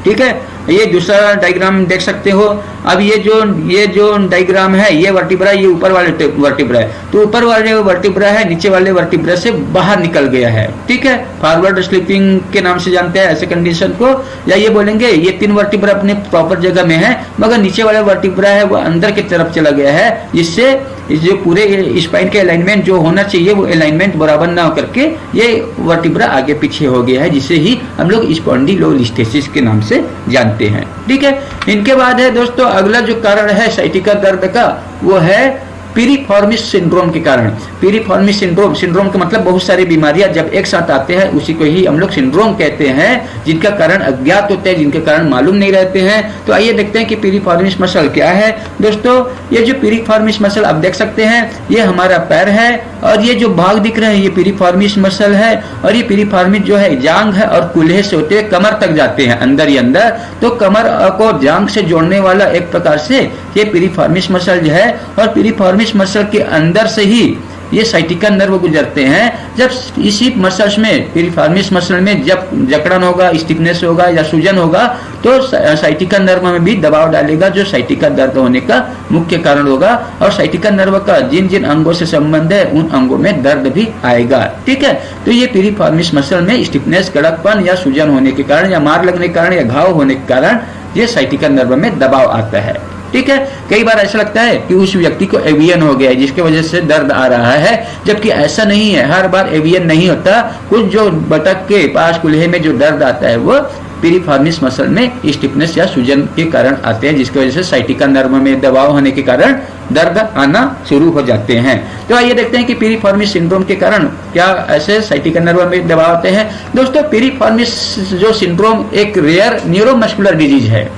ठीक है, ये दूसरा डायग्राम देख सकते हो। अब ये जो डायग्राम है, ये वर्टिब्रा, ये ऊपर वाले वर्टिब्रा है, तो ऊपर वाले वर्टिब्रा है नीचे वाले वर्टिब्रा से बाहर निकल गया है, ठीक है। फॉरवर्ड स्लिपिंग के नाम से जानते हैं ऐसे कंडीशन को, या ये बोलेंगे ये 3 वर्टिब्रा अपने प्रॉपर जगह में है, मगर नीचे वाला वर्टिब्रा है वो अंदर की तरफ चला गया है, जिससे जो पूरे स्पाइन के अलाइनमेंट जो होना चाहिए वो अलाइनमेंट बराबर ना होकर के ये वर्टिब्रा आगे पीछे हो गया है, जिसे ही हम लोग स्पॉन्डिलोलिस्थेसिस के नाम से जानते हैं, ठीक है। इनके बाद है दोस्तों अगला जो कारण है साइटिका दर्द का, वो है पीरिफॉर्मिस सिंड्रोम के कारण। पीरिफॉर्मिस सिंड्रोम का मतलब बहुत सारी बीमारियां जब एक साथ आते हैं उसी को ही हम लोग सिंड्रोम कहते हैं, जिनका कारण अज्ञात होते हैं, जिनके कारण मालूम नहीं रहते हैं। तो आइए देखते हैं कि पीरिफॉर्मिस मसल क्या है। दोस्तों ये जो पीरिफॉर्मिस मसल आप देख सकते हैं, ये हमारा पैर है और ये जो भाग दिख रहे हैं ये पीरिफॉर्मिस मसल है, और ये पीरिफॉर्मिस जो है जांघ है और कुल्हे से होते हुए कमर तक जाते हैं अंदर ही अंदर। तो कमर को जांघ से जोड़ने वाला एक प्रकार से ये पीरिफॉर्मिस मसल जो है, और पीरिफॉर्मिस मसल के अंदर से ही ये साइटिका नर्व गुजरते हैं। जब इसी मसल्स में पीरिफॉर्मिस मसल में जब जकड़न होगा, स्टिफनेस होगा या सूजन होगा, तो साइटिका नर्व में भी दबाव डालेगा, जो साइटिका दर्द होने का मुख्य कारण होगा। और साइटिका नर्व का जिन जिन अंगों से संबंध है उन अंगों में दर्द भी आएगा, ठीक है। तो ये पीरिफॉर्मिस मसल में स्टिफनेस, कड़कपन या सूजन होने के कारण या मार लगने के कारण या घाव होने के कारण ये साइटिका नर्व में दबाव आता है, ठीक है। कई बार ऐसा लगता है कि उस व्यक्ति को एवियन हो गया है जिसके वजह से दर्द आ रहा है, जबकि ऐसा नहीं है, हर बार एवियन नहीं होता। कुछ जो बतख के पास कुल्हे में जो दर्द आता है वो पीरिफॉर्मिस मसल में स्टिफनेस या सूजन के कारण आते हैं, जिसकी वजह से साइटिका नर्व में दबाव होने के कारण दर्द आना शुरू हो जाते हैं। तो आइए देखते हैं कि पीरिफॉर्मिस सिंड्रोम के कारण क्या ऐसे साइटिका नर्व में दबाव आते हैं। दोस्तों पीरिफॉर्मिस जो सिंड्रोम एक रेयर न्यूरोमस्कुलर डिजीज है,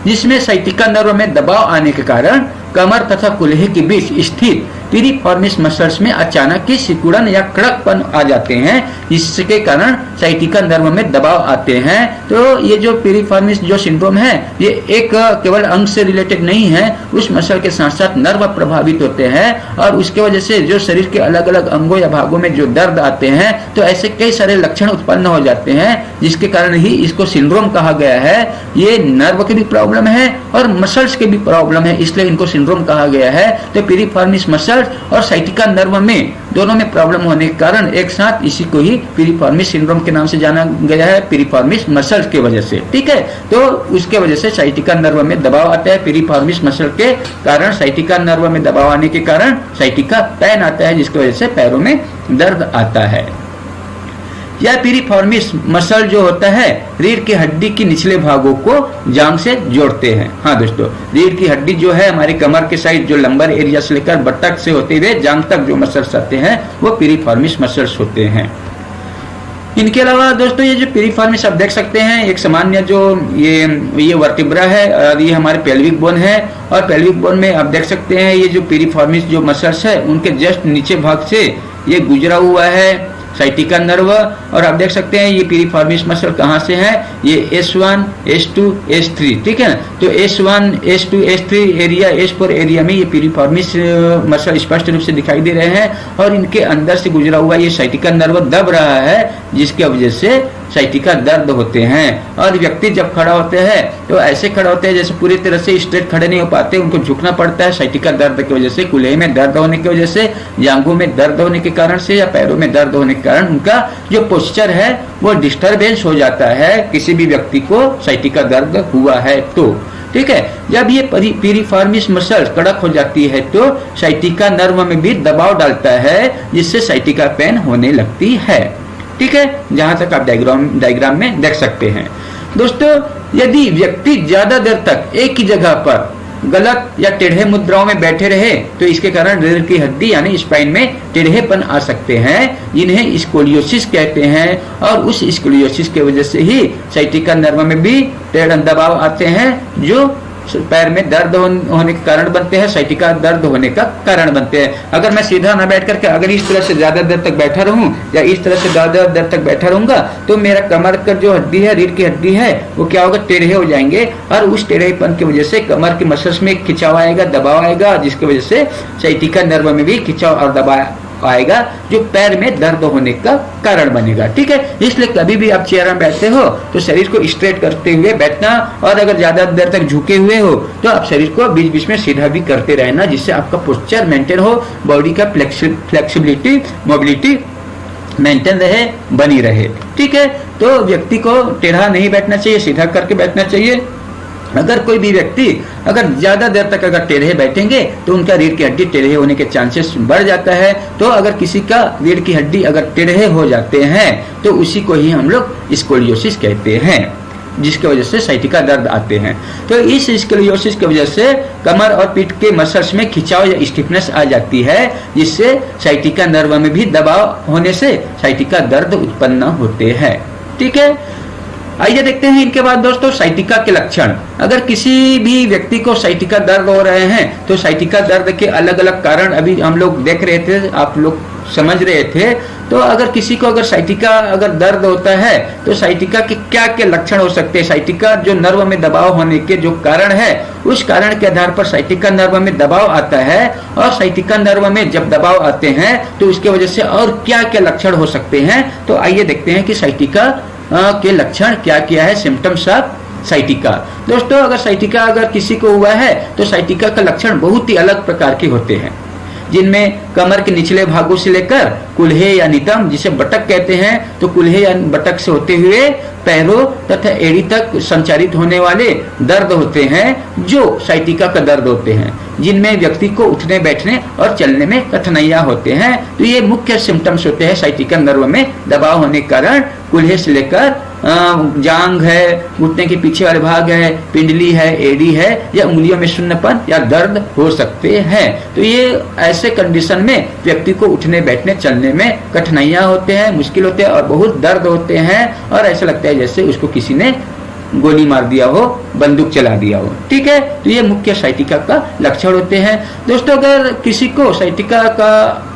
जिसमें साइटिका नर्व में दबाव आने के कारण कमर तथा कुल्हे के बीच स्थित पीरिफॉर्मिस मसल्स में अचानक ही सिकुड़न या कड़कपन आ जाते हैं, जिसके कारण साइटिका नर्व में दबाव आते हैं। तो ये जो पीरिफॉर्मिस जो सिंड्रोम है, ये एक केवल अंग से रिलेटेड नहीं है, उस मसल के साथ साथ नर्व प्रभावित होते हैं, और उसके वजह से जो शरीर के अलग अलग अंगों या भागों में जो दर्द आते हैं, तो ऐसे कई सारे लक्षण उत्पन्न हो जाते हैं, जिसके कारण ही इसको सिंड्रोम कहा गया है। ये नर्व के भी प्रॉब्लम है और मसल्स के भी प्रॉब्लम है, इसलिए इनको सिंड्रोम कहा गया है। तो पीरिफॉर्मिस मसल और साइटिका नर्व में दोनों में प्रॉब्लम होने के कारण एक साथ इसी को ही पीरिफॉर्मिस सिंड्रोम के नाम से जाना गया है, पीरिफॉर्मिस मसल्स के वजह से, ठीक है। तो उसके वजह से साइटिका नर्व में दबाव आता है, पीरिफॉर्मिस मसल के कारण साइटिका नर्व में दबाव आने के कारण साइटिका पेन आता है, जिसकी वजह से पैरों में दर्द आता है। यह पीरिफॉर्मिस मसल जो होता है रीढ़ की हड्डी की निचले भागों को जांघ से जोड़ते हैं। हाँ दोस्तों, रीढ़ की हड्डी जो है हमारी कमर के साइड जो लंबर एरिया से लेकर बटक से होते हुए जांघ तक जो मसल्स आते हैं वो पीरिफॉर्मिस मसल्स होते हैं। इनके अलावा दोस्तों ये जो पीरिफॉर्मिस आप देख सकते हैं, एक सामान्य जो ये वर्टिब्रा है और ये हमारे पेल्विक बोन है, और पेल्विक बोन में आप देख सकते हैं ये जो पीरिफॉर्मिस जो मसल्स है उनके जस्ट नीचे भाग से ये गुजरा हुआ है साइटिका नर्व। और आप देख सकते हैं ये पीरिफॉर्मिस मसल कहाँ से है, ये S1, S2, S3, ठीक है। तो S1, S2, S3 area, S4 area में ये पीरिफॉर्मिस मसल स्पष्ट रूप से दिखाई दे रहे हैं, और इनके अंदर से गुजरा हुआ ये साइटिका नर्व दब रहा है, जिसकी वजह से साइटिका दर्द होते हैं। और व्यक्ति जब खड़ा होते हैं तो ऐसे खड़ा होते हैं जैसे पूरी तरह से स्ट्रेट खड़े नहीं हो पाते, उनको झुकना पड़ता है साइटिका दर्द की वजह से, कुल्हे में दर्द होने की वजह से, जांघों में दर्द होने के कारण से, या पैरों में दर्द होने के कारण उनका जो पोस्चर है वो डिस्टर्बेंस हो जाता है किसी भी व्यक्ति को साइटिका दर्द हुआ है तो, ठीक है। जब ये पीरिफॉर्मिस मसल कड़क हो जाती है तो साइटिका नर्व में भी दबाव डालता है, जिससे साइटिका पेन होने लगती है, ठीक है। जहां तक आप डायग्राम में देख सकते हैं। दोस्तों यदि व्यक्ति ज्यादा देर तक एक ही जगह पर गलत या टेढ़े मुद्राओं में बैठे रहे तो इसके कारण रीढ़ की हड्डी यानी स्पाइन में टेढ़ेपन आ सकते हैं, जिन्हें स्कोलियोसिस कहते हैं। और उस स्कोलियोसिस के वजह से ही साइटिका नर्व में भी टेढ़ा दबाव आते हैं, जो पैर में दर्द होने के कारण बनते हैं, साइटिका दर्द होने का कारण बनते हैं। अगर मैं सीधा ना बैठ करके अगर इस तरह से ज्यादा देर तक बैठा रहूं या इस तरह से ज्यादा देर तक बैठा रहूंगा तो मेरा कमर का जो हड्डी है, रीढ़ की हड्डी है, वो क्या होगा, टेढ़े हो जाएंगे, और उस टेढ़ेपन की वजह से कमर के मसल्स में खिंचाव आएगा, दबाव आएगा, जिसकी वजह से साइटिका नर्व में भी खिंचाव और दबाव आएगा जो पैर में दर्द होने का कारण बनेगा। ठीक है, इसलिए कभी भी आप चेयर में बैठते हो तो शरीर को स्ट्रेट करते हुए बैठना, और अगर ज्यादा देर तक झुके हुए हो तो आप शरीर को बीच बीच में सीधा भी करते रहना, जिससे आपका पोस्चर मेंटेन हो, बॉडी का फ्लेक्सिबिलिटी मोबिलिटी मेंटेन रहे, बनी रहे। ठीक है, तो व्यक्ति को टेढ़ा नहीं बैठना चाहिए, सीधा करके बैठना चाहिए। अगर कोई भी व्यक्ति अगर ज्यादा देर तक अगर टेढ़े बैठेंगे तो उनका रीढ़ की हड्डी टेढ़े होने के चांसेस बढ़ जाता है। तो अगर किसी का रीढ़ की हड्डी अगर टेढ़े हो जाते हैं तो उसी को ही हम लोग स्कोलियोसिस कहते हैं, जिसकी वजह से साइटिका दर्द आते हैं। तो इस स्कोलियोसिस की वजह से कमर और पीठ के मसल्स में खिंचाव या स्टिफनेस आ जाती है, जिससे साइटिका नर्व में भी दबाव होने से साइटिका दर्द उत्पन्न होते हैं। ठीक है, आइए देखते हैं इनके बाद दोस्तों साइटिका के लक्षण। अगर किसी भी व्यक्ति को साइटिका दर्द हो रहे हैं तो साइटिका दर्द के अलग अलग कारण अभी हम लोग देख रहे थे, आप लोग समझ रहे थे। तो अगर किसी को अगर साइटिका अगर दर्द होता है तो साइटिका के क्या क्या लक्षण हो सकते हैं। साइटिका जो नर्व में दबाव होने के जो कारण है, उस कारण के आधार पर साइटिका नर्व में दबाव आता है, और साइटिका नर्व में जब दबाव आते हैं तो उसके वजह से और क्या क्या लक्षण हो सकते हैं। तो आइए देखते हैं कि साइटिका के लक्षण क्या क्या है, सिम्टम्स ऑफ साइटिका। दोस्तों अगर साइटिका अगर किसी को हुआ है तो साइटिका का लक्षण बहुत ही अलग प्रकार के होते हैं, जिनमें कमर के निचले भागों से लेकर कुल्हे या नितंब जिसे बटक कहते हैं, तो कुल्हे या बटक से होते हुए पैरों तथा एड़ी तक संचारित होने वाले दर्द होते हैं जो साइटिका का दर्द होते हैं, जिनमें व्यक्ति को उठने बैठने और चलने में कठिनाइयां होते हैं। तो ये मुख्य सिम्टम्स होते हैं साइटिका नर्व में दबाव होने के कारण। कुल्हे से लेकर जांघ है, घुटने के पीछे वाले भाग है, पिंडली है, एड़ी है, या उंगलियों में शून्यपन या दर्द हो सकते हैं। तो ये ऐसे कंडीशन में व्यक्ति को उठने बैठने चलने में कठिनाइयां होते हैं, मुश्किल होते हैं और बहुत दर्द होते हैं, और ऐसा लगता है जैसे उसको किसी ने गोली मार दिया हो, बंदूक चला दिया हो। ठीक है, तो ये मुख्य साइटिका का लक्षण होते हैं। दोस्तों अगर किसी को साइटिका का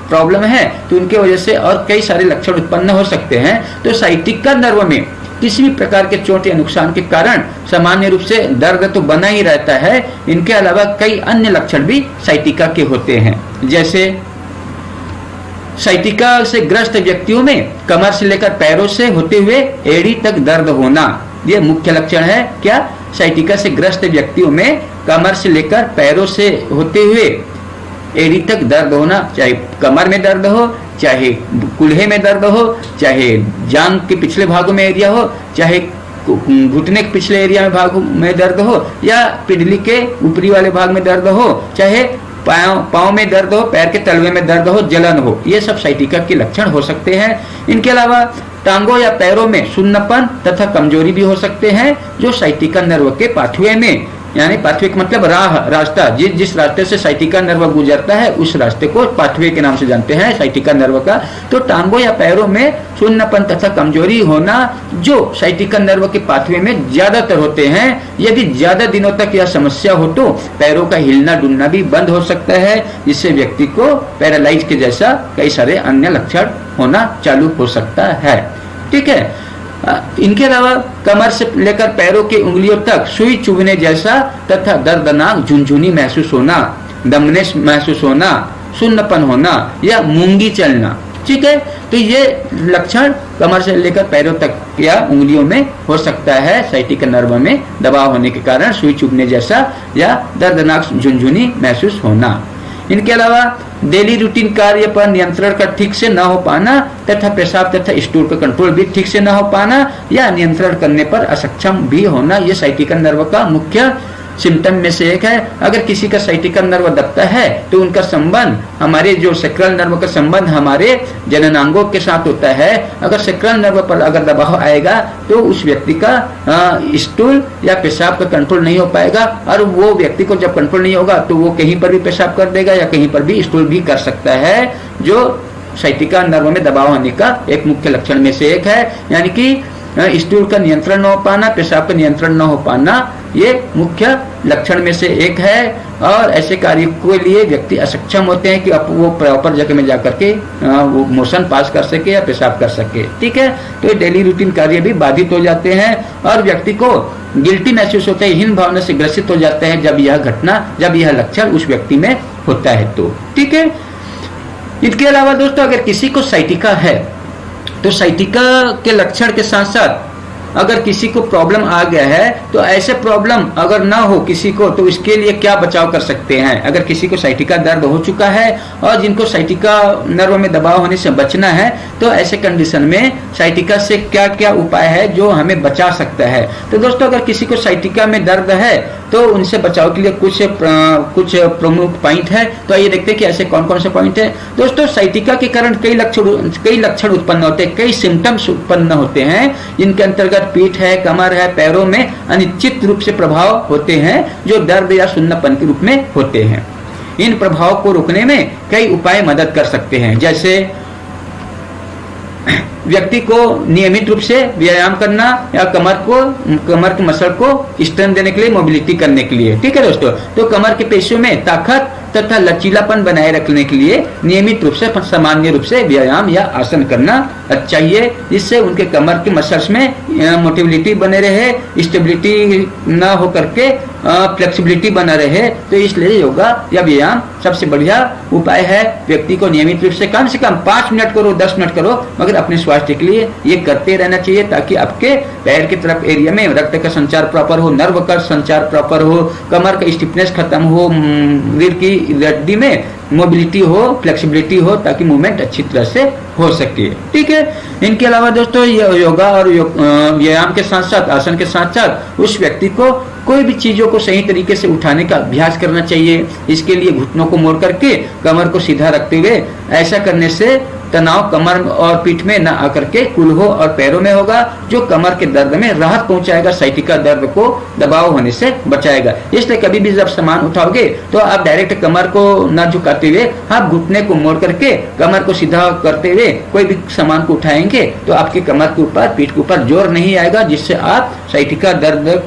प्रॉब्लम है तो उनके वजह से और कई सारे लक्षण उत्पन्न हो सकते हैं। तो साइटिका नर्व में किसी भी प्रकार के चोट या नुकसान के कारण सामान्य रूप से दर्द तो बना ही रहता है, इनके अलावा कई अन्य लक्षण भी साइटिका के होते हैं। जैसे साइटिका से ग्रस्त व्यक्तियों में कमर से लेकर पैरों से होते हुए एड़ी तक दर्द होना, यह मुख्य लक्षण है। क्या? साइटिका से ग्रस्त व्यक्तियों में कमर से लेकर पैरों से होते हुए एड़ी तक दर्द होना, चाहे कमर में दर्द हो, चाहे कुल्हे में दर्द हो, चाहे जांघ के पिछले भागों में एरिया हो, चाहे घुटने के पिछले एरिया में भाग में दर्द हो, या पिंडली के ऊपरी वाले भाग में दर्द हो, चाहे पाँव में दर्द हो, पैर के तलवे में दर्द हो, जलन हो, ये सब साइटिका के लक्षण हो सकते हैं। इनके अलावा टांगों या पैरों में सुन्नपन तथा कमजोरी भी हो सकते हैं, जो साइटिका नर्व के पाथवे में, यानी पाथवे का मतलब रास्ता, जिस रास्ते से साइटिका नर्व गुजरता है उस रास्ते को पाथवे के नाम से जानते हैं साइटिका नर्व का। तो टांगों या पैरों में सुन्नपन तथा कमजोरी होना जो साइटिका नर्व के पाथवे में ज्यादातर होते हैं। यदि ज्यादा दिनों तक यह समस्या हो तो पैरों का हिलना डुलना भी बंद हो सकता है, जिससे व्यक्ति को पैरालाइज के जैसा कई सारे अन्य लक्षण होना चालू हो सकता है। ठीक है, इनके अलावा कमर से लेकर पैरों के उंगलियों तक सुई चुभने जैसा तथा दर्दनाक झुनझुनी महसूस होना, दमनेस महसूस होना, सुन्नपन होना या मूंगी चलना। ठीक है, तो ये लक्षण कमर से लेकर पैरों तक या उंगलियों में हो सकता है साइटिका नर्व में दबाव होने के कारण सुई चुभने जैसा या दर्दनाक झुनझुनी महसूस होना। इनके अलावा डेली रूटीन कार्य पर नियंत्रण का ठीक से न हो पाना तथा पेशाब तथा स्टूल का कंट्रोल भी ठीक से न हो पाना या नियंत्रण करने पर असक्षम भी होना, ये साइटिका नर्व का मुख्य सिम्टम में से एक है। अगर किसी का साइटिका नर्व दबता है तो उनका संबंध हमारे जो सेक्रल नर्व का संबंध हमारे जननांगों के साथ होता है। अगर सेक्रल नर्व पर अगर दबाव आएगा तो उस व्यक्ति का स्टूल या पेशाब का कंट्रोल नहीं हो पाएगा, और वो व्यक्ति को जब कंट्रोल नहीं होगा तो वो कहीं पर भी पेशाब कर देगा या कहीं पर भी स्टूल भी कर सकता है, जो साइटिका नर्व में दबाव होने का एक मुख्य लक्षण में से एक है। यानी कि स्टूल का नियंत्रण न हो पाना, पेशाब का नियंत्रण न हो पाना, ये मुख्य लक्षण में से एक है। और ऐसे कार्य के लिए व्यक्ति असक्षम होते हैं कि वो प्रॉपर जगह में जाकर के वो मोशन पास कर सके या पेशाब कर सके। ठीक है, तो ये डेली रूटीन कार्य भी बाधित हो जाते हैं और व्यक्ति को गिल्टी महसूस होता है, हीन भावना से ग्रसित हो जाते हैं जब यह घटना, जब यह लक्षण उस व्यक्ति में होता है तो। ठीक है, इसके अलावा दोस्तों अगर किसी को साइटिका है तो साइटिका के लक्षण के साथ साथ अगर किसी को प्रॉब्लम आ गया है तो ऐसे प्रॉब्लम अगर ना हो किसी को तो इसके लिए क्या बचाव कर सकते हैं। अगर किसी को साइटिका दर्द हो चुका है और जिनको साइटिका नर्व में दबाव होने से बचना है तो ऐसे कंडीशन में साइटिका से क्या क्या उपाय है जो हमें बचा सकता है। तो दोस्तों अगर किसी को साइटिका में दर्द है तो उनसे बचाव के लिए कुछ प्रमुख पॉइंट है। तो आइए देखते हैं कि ऐसे कौन कौन से पॉइंट है। दोस्तों साइटिका के कारण कई लक्षण उत्पन्न होते हैं, कई सिम्टम्स उत्पन्न होते हैं जिनके अंतर्गत पीठ है, कमर है, पैरों में अनिश्चित रूप से प्रभाव होते हैं जो दर्द या सुन्नापन के रूप में होते हैं। इन प्रभाव को रोकने में कई उपाय मदद कर सकते हैं, जैसे व्यक्ति को नियमित रूप से व्यायाम करना या कमर के मसल को स्ट्रेंथ देने के लिए, मोबिलिटी करने के लिए। ठीक है दोस्तों, तो कमर के पेशियों में ताकत तथा लचीलापन बनाए रखने के लिए नियमित रूप से सामान्य रूप से व्यायाम या आसन करना चाहिए, जिससे उनके कमर के मसल्स में मोटिविलिटी बने रहे, स्टेबिलिटी ना हो करके फ्लेक्सिबिलिटी बना रहे। तो इसलिए योगा या व्यायाम सबसे बढ़िया उपाय है। व्यक्ति को नियमित रूप से कम 5 मिनट करो, 10 मिनट करो, मगर अपने स्वास्थ्य के लिए ये करते रहना चाहिए ताकि आपके पैर की तरफ एरिया में रक्त का संचार प्रॉपर हो, नर्व का संचार प्रॉपर हो, कमर का स्टिफनेस खत्म हो, रीढ़ की हड्डी में मोबिलिटी हो, फ्लेक्सिबिलिटी हो, ताकि मूवमेंट अच्छी तरह से हो सके। ठीक है। इनके अलावा दोस्तों योगा और व्यायाम के साथ साथ, आसन के साथ साथ उस व्यक्ति को कोई भी चीजों को सही तरीके से उठाने का अभ्यास करना चाहिए। इसके लिए घुटनों को मोड़ करके कमर को सीधा रखते हुए, ऐसा करने से तनाव कमर और पीठ में न आकर के कुल्हों और पैरों में होगा, जो कमर के दर्द में राहत पहुंचाएगा, साइटिका दर्द को दबाव होने से बचाएगा। इसलिए कभी भी जब सामान उठाओगे तो आप डायरेक्ट कमर को न झुकाते हुए आप घुटने को मोड़ करके कमर को सीधा करते हुए कोई भी सामान को उठाएंगे तो आपके कमर के ऊपर, पीठ के ऊपर जोर नहीं आएगा, जिससे आप साइटिका दर्द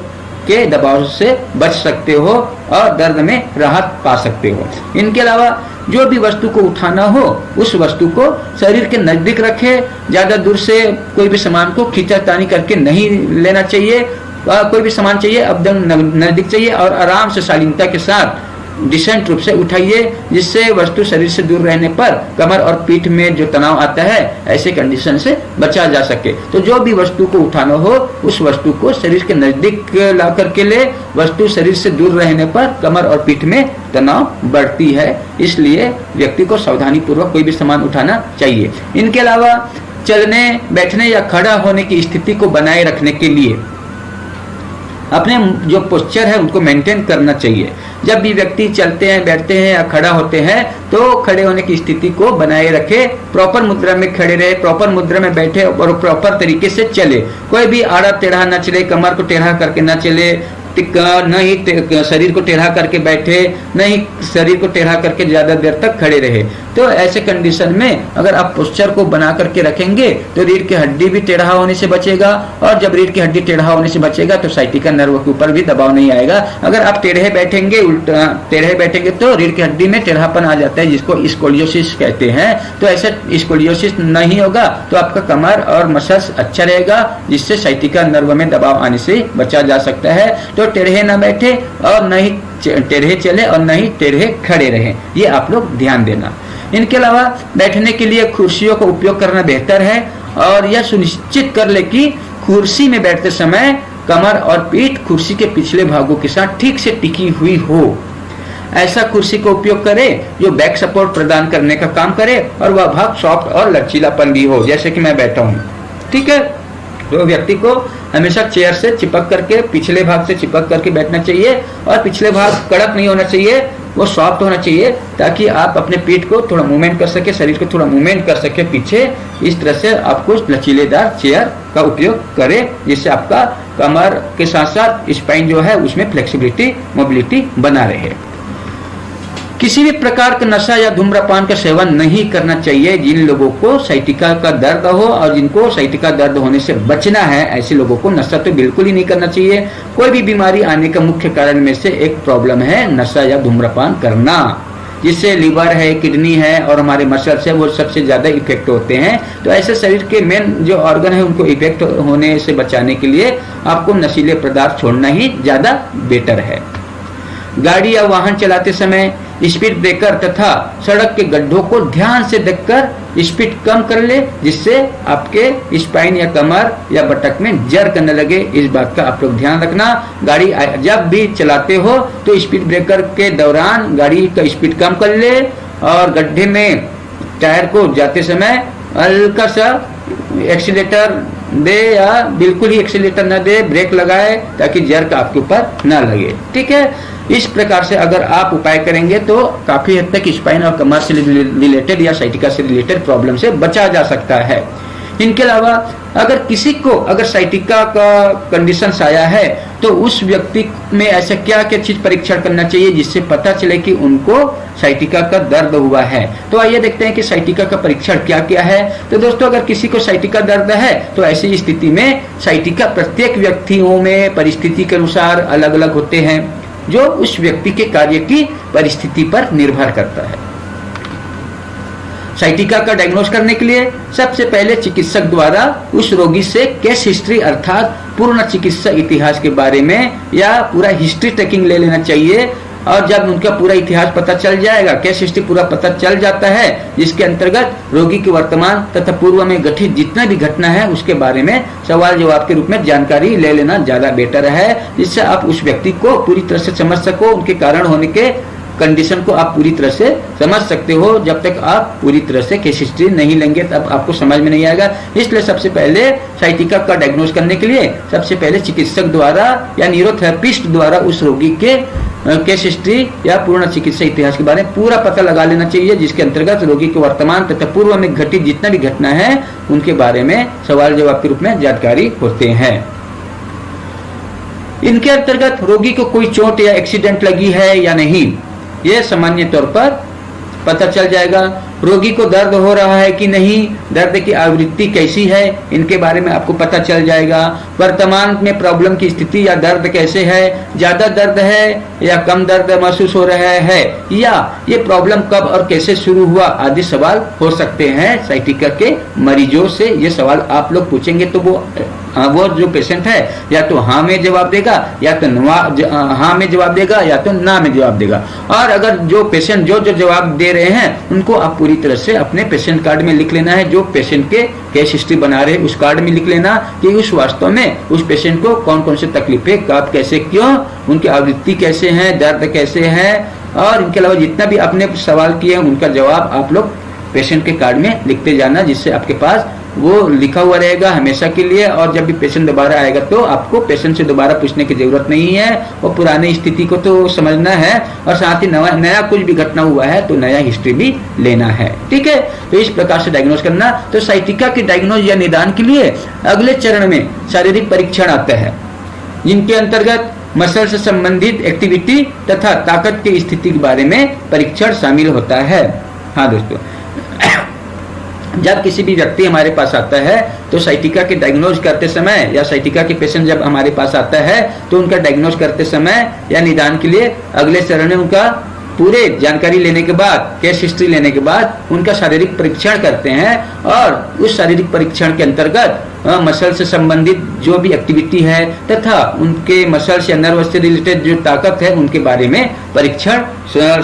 के दबाव से बच सकते हो और दर्द में राहत पा सकते हो। इनके अलावा जो भी वस्तु को उठाना हो उस वस्तु को शरीर के नजदीक रखे, ज्यादा दूर से कोई भी सामान को खींचातानी करके नहीं लेना चाहिए। कोई भी सामान चाहिए एकदम नजदीक चाहिए और आराम से शालीनता के साथ डिसेंट रूप से उठाइए, जिससे वस्तु शरीर से दूर रहने पर कमर और पीठ में जो तनाव आता है ऐसे कंडीशन से बचा जा सके। तो जो भी वस्तु को उठाना हो उस वस्तु को शरीर के नजदीक ला करके ले। वस्तु शरीर से दूर रहने पर कमर और पीठ में तनाव बढ़ती है, इसलिए व्यक्ति को सावधानी पूर्वक कोई भी सामान उठाना चाहिए। इनके अलावा चलने, बैठने या खड़ा होने की स्थिति को बनाए रखने के लिए अपने जो पोस्चर है उनको मेंटेन करना चाहिए। जब भी व्यक्ति चलते हैं, बैठते हैं या खड़ा होते हैं तो खड़े होने की स्थिति को बनाए रखे, प्रॉपर मुद्रा में खड़े रहे, प्रॉपर मुद्रा में बैठे और प्रॉपर तरीके से चले। कोई भी आड़ा टेढ़ा न चले, कमर को टेढ़ा करके न चले, न ही शरीर को टेढ़ा करके बैठे, न ही शरीर को टेढ़ा करके ज्यादा देर तक खड़े रहे। तो ऐसे कंडीशन में अगर आप पोस्चर को बना करके रखेंगे तो रीढ़ की हड्डी भी टेढ़ा होने से बचेगा, और जब रीढ़ की हड्डी टेढ़ा होने से बचेगा तो साइटिका नर्व के ऊपर भी दबाव नहीं आएगा। अगर आप टेढ़े बैठेंगे, उल्टा टेढ़े बैठेंगे तो रीढ़ की हड्डी में टेढ़ापन आ जाता है, जिसको स्कोलियोसिस कहते हैं। तो ऐसे स्कोलियोसिस नहीं होगा तो आपका कमर और मसल्स अच्छा रहेगा, जिससे साइटिका नर्व में दबाव आने से बचा जा सकता है। तो टेढ़े ना बैठे और न ही टेढ़े चले और न ही टेढ़े खड़े रहे, ये आप लोग ध्यान देना। इनके अलावा बैठने के लिए कुर्सियों का उपयोग करना बेहतर है, और यह सुनिश्चित कर ले कि कुर्सी में बैठते समय कमर और पीठ कुर्सी के पिछले भागों के साथ ठीक से टिकी हुई हो। ऐसा कुर्सी का उपयोग करें जो बैक सपोर्ट प्रदान करने का काम करे और वह भाग सॉफ्ट और लचीलापन भी हो, जैसे कि मैं बैठा हूँ। ठीक है। तो व्यक्ति को हमेशा चेयर से चिपक करके, पिछले भाग से चिपक करके बैठना चाहिए, और पिछले भाग कड़क नहीं होना चाहिए, वो सॉफ्ट होना चाहिए, ताकि आप अपने पीठ को थोड़ा मूवमेंट कर सके, शरीर को थोड़ा मूवमेंट कर सके पीछे। इस तरह से आपको लचीलेदार चेयर का उपयोग करें, जिससे आपका कमर के साथ साथ स्पाइन जो है उसमें फ्लेक्सिबिलिटी, मोबिलिटी बना रहे। किसी भी प्रकार का नशा या धूम्रपान का सेवन नहीं करना चाहिए। जिन लोगों को साइटिका का दर्द हो और जिनको साइटिका दर्द होने से बचना है, ऐसे लोगों को नशा तो बिल्कुल ही नहीं करना चाहिए। कोई भी बीमारी आने का मुख्य कारण में से एक प्रॉब्लम है नशा या धूम्रपान करना, जिससे लीवर है, किडनी है और हमारे मसल्स है, वो सबसे ज्यादा इफेक्ट होते हैं। तो ऐसे शरीर के मेन जो ऑर्गन है उनको इफेक्ट होने से बचाने के लिए आपको नशीले पदार्थ छोड़ना ही ज्यादा बेटर है। गाड़ी या वाहन चलाते समय स्पीड ब्रेकर तथा सड़क के गड्ढों को ध्यान से देखकर स्पीड कम कर ले, जिससे आपके स्पाइन या कमर या बटक में जर्क न लगे। इस बात का आप लोग ध्यान रखना। गाड़ी जब भी चलाते हो तो स्पीड ब्रेकर के दौरान गाड़ी का स्पीड कम कर ले और गड्ढे में टायर को जाते समय हल्का सा एक्सीलेटर दे या बिल्कुल ही एक्सीलेटर न दे, ब्रेक लगाए ताकि जर्क आपके ऊपर न लगे। ठीक है, इस प्रकार से अगर आप उपाय करेंगे तो काफी हद तक स्पाइन और कमर से रिलेटेड या साइटिका से रिलेटेड प्रॉब्लम से बचा जा सकता है। इनके अलावा अगर किसी को अगर साइटिका का कंडीशन आया है तो उस व्यक्ति में ऐसा क्या क्या चीज परीक्षण करना चाहिए जिससे पता चले कि उनको साइटिका का दर्द हुआ है। तो आइए देखते हैं कि साइटिका का परीक्षण क्या क्या है। तो दोस्तों, अगर किसी को साइटिका दर्द है तो ऐसी स्थिति में साइटिका प्रत्येक व्यक्तियों में परिस्थिति के अनुसार अलग अलग होते हैं, जो उस व्यक्ति के कार्य की परिस्थिति पर निर्भर करता है। साइटिका का डायग्नोज करने के लिए सबसे पहले चिकित्सक द्वारा उस रोगी से केस हिस्ट्री अर्थात पूर्ण चिकित्सा इतिहास के बारे में या पूरा हिस्ट्री टेकिंग ले लेना चाहिए। और जब उनका पूरा इतिहास पता चल जाएगा, केस हिस्ट्री पूरा पता चल जाता है, जिसके अंतर्गत रोगी के वर्तमान तथा पूर्व में घटित जितना भी घटना है उसके बारे में सवाल जवाब के रूप में जानकारी ले लेना ज्यादा बेटर है, जिससे आप उस व्यक्ति को पूरी तरह से समझ सको, उनके कारण होने के कंडीशन को आप पूरी तरह से समझ सकते हो। जब तक आप पूरी तरह से केस हिस्ट्री नहीं लेंगे तब आपको समझ में नहीं आएगा। इसलिए सबसे पहले साइटिका का डायग्नोज करने के लिए सबसे पहले चिकित्सक द्वारा या न्यूरोथेरेपिस्ट द्वारा उस रोगी के केस हिस्ट्री या पूर्ण चिकित्सा इतिहास के बारे में पूरा पता लगा लेना चाहिए, जिसके अंतर्गत रोगी के वर्तमान तथा पूर्व में घटित जितना भी घटना है उनके बारे में सवाल जवाब के रूप में जानकारी होते हैं। इनके अंतर्गत रोगी को कोई चोट या एक्सीडेंट लगी है या नहीं, यह सामान्य तौर पर पता चल जाएगा। रोगी को दर्द हो रहा है कि नहीं, दर्द की आवृत्ति कैसी है, इनके बारे में आपको पता चल जाएगा। वर्तमान में प्रॉब्लम की स्थिति या दर्द कैसे है, ज्यादा दर्द है या कम दर्द महसूस हो रहा है, या ये प्रॉब्लम कब और कैसे शुरू हुआ आदि सवाल हो सकते हैं। साइटिका के मरीजों से ये सवाल आप लोग पूछेंगे तो वो जो पेशेंट है या तो हाँ में जवाब देगा या तो हाँ में जवाब देगा या तो ना में जवाब देगा। और अगर जो पेशेंट जो जवाब दे रहे हैं उनको आप पूरी तरह से अपने पेशेंट कार्ड में लिख लेना है। जो पेशेंट के केस हिस्ट्री बना रहे उस कार्ड में लिख लेना कि उस वास्तव में उस पेशेंट को कौन कौन से तकलीफें कब कैसे क्यों, उनकी आवृत्ति कैसे है, दर्द कैसे है, और इनके अलावा जितना भी आपने सवाल किए उनका जवाब आप लोग पेशेंट के कार्ड में लिखते जाना, जिससे आपके पास वो लिखा हुआ रहेगा हमेशा के लिए। और जब भी पेशेंट दोबारा आएगा तो आपको पेशेंट से दोबारा पूछने की जरूरत नहीं है, और पुरानी स्थिति को तो समझना है और साथ ही नया कुछ भी घटना हुआ है तो नया हिस्ट्री भी लेना है। ठीक है, तो इस प्रकार से डायग्नोज करना। तो साइटिका के डायग्नोज या निदान के लिए अगले चरण में शारीरिक परीक्षण आता है, जिनके अंतर्गत मसल से संबंधित एक्टिविटी तथा ताकत की स्थिति के बारे में परीक्षण शामिल होता है। हाँ दोस्तों, जब किसी भी व्यक्ति हमारे पास आता है तो साइटिका के डायग्नोज करते समय या साइटिका के पेशेंट जब हमारे पास आता है तो उनका डायग्नोज करते समय या निदान के लिए अगले चरण में उनका पूरे जानकारी लेने के बाद, केस हिस्ट्री लेने के बाद उनका शारीरिक परीक्षण करते हैं। और उस शारीरिक परीक्षण के अंतर्गत मसल से संबंधित जो भी एक्टिविटी है तथा उनके मसल्स या नर्व से रिलेटेड जो ताकत है उनके बारे में परीक्षण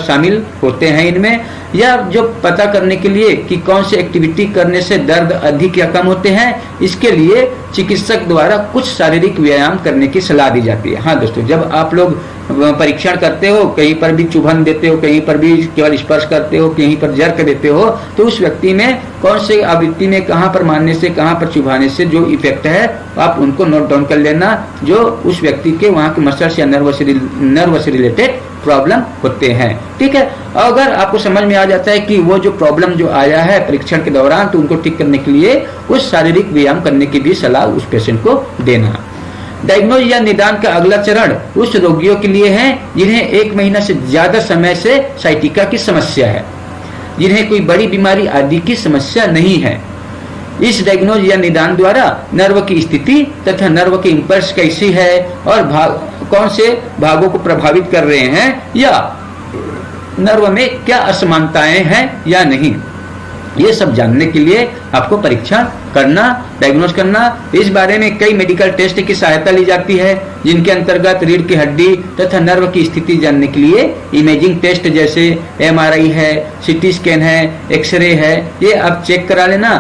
शामिल होते हैं इनमें। या जो पता करने के लिए कि कौन सी एक्टिविटी करने से दर्द अधिक या कम होते हैं, इसके लिए चिकित्सक द्वारा कुछ शारीरिक व्यायाम करने की सलाह दी जाती है। हाँ दोस्तों, जब आप लोग परीक्षण करते हो, कहीं पर भी चुभन देते हो, कहीं पर भी केवल स्पर्श करते हो, कहीं पर जर्क देते हो, तो उस व्यक्ति में कौन से आवृत्ति में कहाँ पर मारने से कहाँ पर चुभाने से जो इफेक्ट है आप उनको नोट डाउन कर लेना, जो उस व्यक्ति के वहाँ के मसल्स या नर्व से रिलेटेड प्रॉब्लम होते हैं। ठीक है, अगर आपको समझ में आ जाता है कि वो जो प्रॉब्लम जो आया है परीक्षण के दौरान, तो उनको ठीक करने के लिए उस शारीरिक व्यायाम करने की भी सलाह उस पेशेंट को देना। डायग्नोज या निदान का अगला चरण उस रोगियों के लिए है जिन्हें 1 महीना से ज्यादा समय से साइटिका की समस्या है, जिन्हें कोई बड़ी बीमारी आदि की समस्या नहीं है। इस डायग्नोज या निदान द्वारा नर्व की स्थिति तथा नर्व के इंपल्स कैसी है और कौन से भागों को प्रभावित कर रहे हैं या नर्व में क्या असमानताएं हैं या नहीं, ये सब जानने के लिए आपको परीक्षा करना, डायग्नोस करना। इस बारे में कई मेडिकल टेस्ट की सहायता ली जाती है, जिनके अंतर्गत रीढ़ की हड्डी तथा नर्व की स्थिति जानने के लिए इमेजिंग टेस्ट जैसे एमआरआई है, सीटी स्कैन है, एक्सरे है, ये आप चेक करा लेना।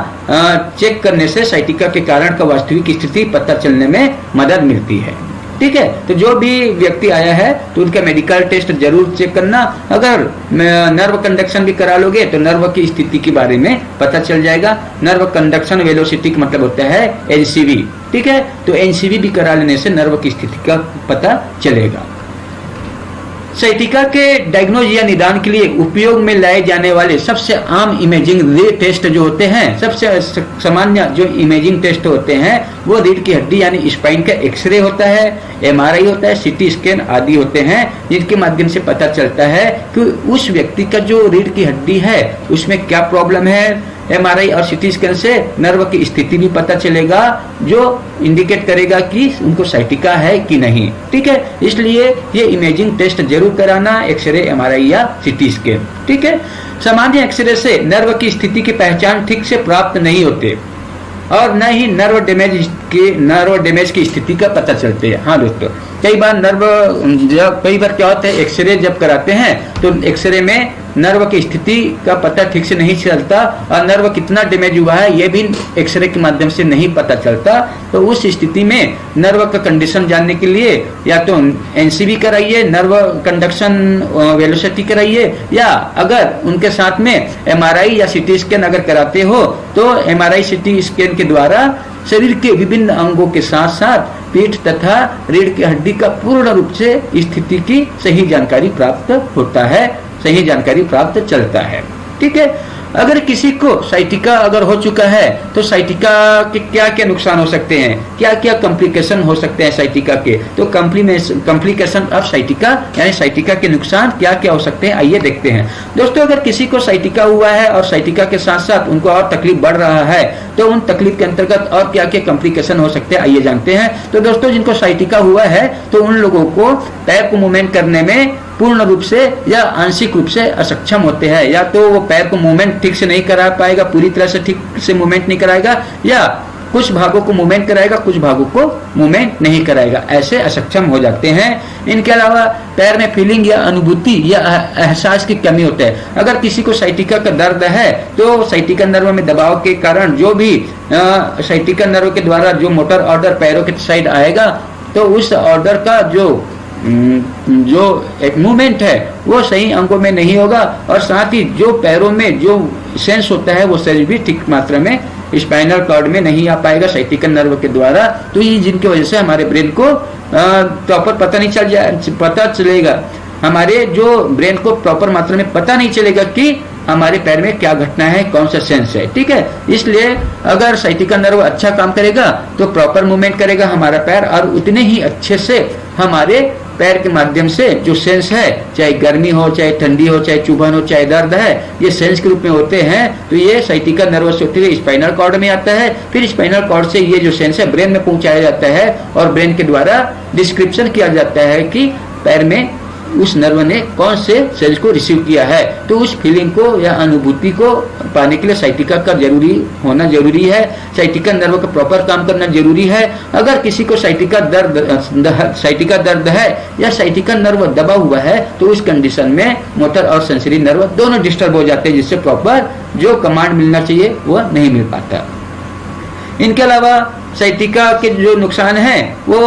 चेक करने से साइटिका के कारण का वास्तविक स्थिति पता चलने में मदद मिलती है। ठीक है, तो जो भी व्यक्ति आया है तो उनका मेडिकल टेस्ट जरूर चेक करना। अगर नर्व कंडक्शन भी करा लोगे तो नर्व की स्थिति के बारे में पता चल जाएगा। नर्व कंडक्शन वेलोसिटी का मतलब होता है एनसीवी। ठीक है, तो एनसीवी भी करा लेने से नर्व की स्थिति का पता चलेगा। साइटिका के डायग्नोज या निदान के लिए उपयोग में लाए जाने वाले सबसे आम इमेजिंग टेस्ट जो होते हैं, सबसे सामान्य जो इमेजिंग टेस्ट होते हैं वो रीढ़ की हड्डी यानी स्पाइन का एक्सरे होता है, एमआरआई होता है, सीटी स्कैन आदि होते हैं, जिनके माध्यम से पता चलता है कि उस व्यक्ति का जो रीढ़ की हड्डी है उसमें क्या प्रॉब्लम है। एमआरआई और सीटी स्कैन से नर्व की स्थिति भी पता चलेगा, जो इंडिकेट करेगा कि उनको साइटिका है कि नहीं। ठीक है, इसलिए ये इमेजिंग टेस्ट जरूर कराना, एक्सरे, एमआरआई या सीटी स्कैन। ठीक है, सामान्य एक्सरे से नर्व की स्थिति की पहचान ठीक से प्राप्त नहीं होते और न ही नर्व डैमेज की स्थिति का पता चलते हैं। हाँ दोस्तों, कई बार क्या होता है, एक्सरे जब कराते हैं तो एक्सरे में नर्व की स्थिति का पता ठीक से नहीं चलता और नर्व कितना डैमेज हुआ है ये भी एक्सरे के माध्यम से नहीं पता चलता। तो उस स्थिति में नर्व का कंडीशन जानने के लिए या तो एनसीबी कराइए, नर्व कंडक्शन वेलोसिटी कराइए, या अगर उनके साथ में एमआरआई या सीटी स्कैन अगर कराते हो तो एमआरआई सीटी स्कैन के द्वारा शरीर के विभिन्न अंगों के साथ साथ पीठ तथा रीढ़ की हड्डी का पूर्ण रूप से स्थिति की सही जानकारी प्राप्त होता है, सही जानकारी प्राप्त चलता है। ठीक है, अगर किसी को साइटिका अगर हो चुका है तो साइटिका के क्या क्या नुकसान हो सकते हैं, क्या क्या कॉम्प्लिकेशन हो सकते हैं साइटिका के, तो कॉम्प्लिकेशन ऑफ साइटिका यानी साइटिका के नुकसान क्या क्या हो सकते हैं, आइए देखते हैं। दोस्तों, अगर किसी को साइटिका हुआ है और साइटिका के साथ साथ उनको और तकलीफ बढ़ रहा है तो उन तकलीफ के अंतर्गत और क्या क्या कॉम्प्लिकेशन हो सकते हैं, आइए जानते हैं। तो दोस्तों, जिनको साइटिका हुआ है तो उन लोगों को पैर को मूवमेंट करने में पूर्ण रूप से या आंशिक रूप से असक्षम होते हैं। या तो वो पैर को मूवमेंट ठीक से नहीं करा पाएगा, पूरी तरह से ठीक से मूवमेंट नहीं कराएगा, या कुछ भागों को मूवमेंट कराएगा, कुछ भागों को मूवमेंट नहीं कराएगा, ऐसे असक्षम हो जाते हैं। इनके अलावा पैर में फीलिंग या अनुभूति या एहसास की कमी होता है। अगर किसी को साइटिका का दर्द है तो साइटिका नर्व में दबाव के कारण जो भी साइटिका नर्व के द्वारा जो मोटर ऑर्डर पैरों के साइड आएगा तो उस ऑर्डर का जो एक मूवमेंट है वो सही अंगों में नहीं होगा, और साथ ही जो पैरों में जो सेंस होता है वो सेंस भी ठीक मात्रा में स्पाइनल कॉर्ड में नहीं आ पाएगा साइटिका नर्व के द्वारा। तो ये जिनकी वजह से हमारे ब्रेन को प्रॉपर पता चलेगा, हमारे जो ब्रेन को प्रॉपर मात्रा में पता नहीं चलेगा कि हमारे पैर में क्या घटना है, कौन सा सेंस है। ठीक है, इसलिए अगर साइटिका नर्व अच्छा काम करेगा तो प्रॉपर मूवमेंट करेगा हमारा पैर, और उतने ही अच्छे से हमारे पैर के माध्यम से जो सेंस है, चाहे गर्मी हो, चाहे ठंडी हो, चाहे चुभन हो, चाहे दर्द है, ये सेंस के रूप में होते हैं। तो ये साइटिका नर्व से होते हुए स्पाइनल कॉर्ड में आता है, फिर स्पाइनल कॉर्ड से ये जो सेंस है ब्रेन में पहुंचाया जाता है और ब्रेन के द्वारा डिस्क्रिप्शन किया जाता है कि पैर में उस नर्व ने कौन से सेल्स को रिसीव किया है। तो उस फीलिंग को या अनुभूति को पाने के लिए साइटिका का होना जरूरी है, साइटिका नर्व का प्रॉपर काम करना जरूरी है। अगर किसी को साइटिका दर्द है या साइटिका नर्व दबा हुआ है तो उस कंडीशन में मोटर और सेंसरी नर्व दोनों डिस्टर्ब हो जाते हैं, जिससे प्रॉपर जो कमांड मिलना चाहिए वो नहीं मिल पाता। इनके अलावा साइटिका के जो नुकसान है वो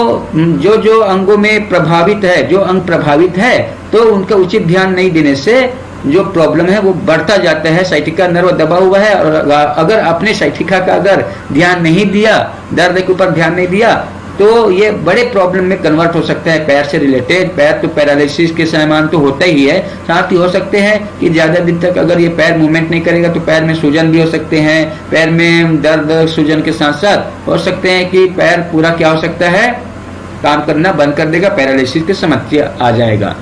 जो अंगों में प्रभावित है, जो अंग प्रभावित है तो उनका उचित ध्यान नहीं देने से जो प्रॉब्लम है वो बढ़ता जाता है। साइटिका नर्व दबा हुआ है और अगर आपने साइटिका का अगर ध्यान नहीं दिया, दर्द के ऊपर ध्यान नहीं दिया, तो ये बड़े प्रॉब्लम में कन्वर्ट हो सकता है। पैर से रिलेटेड, पैर तो पैरालिसिस के समान तो होता ही है, साथ ही हो सकते हैं कि ज्यादा दिन तक अगर ये पैर मूवमेंट नहीं करेगा तो पैर में सूजन भी हो सकते हैं। पैर में दर्द सूजन के साथ साथ हो सकते हैं कि पैर पूरा क्या हो सकता है, काम करना बंद कर देगा, पैरालिसिस की समस्या आ जाएगा।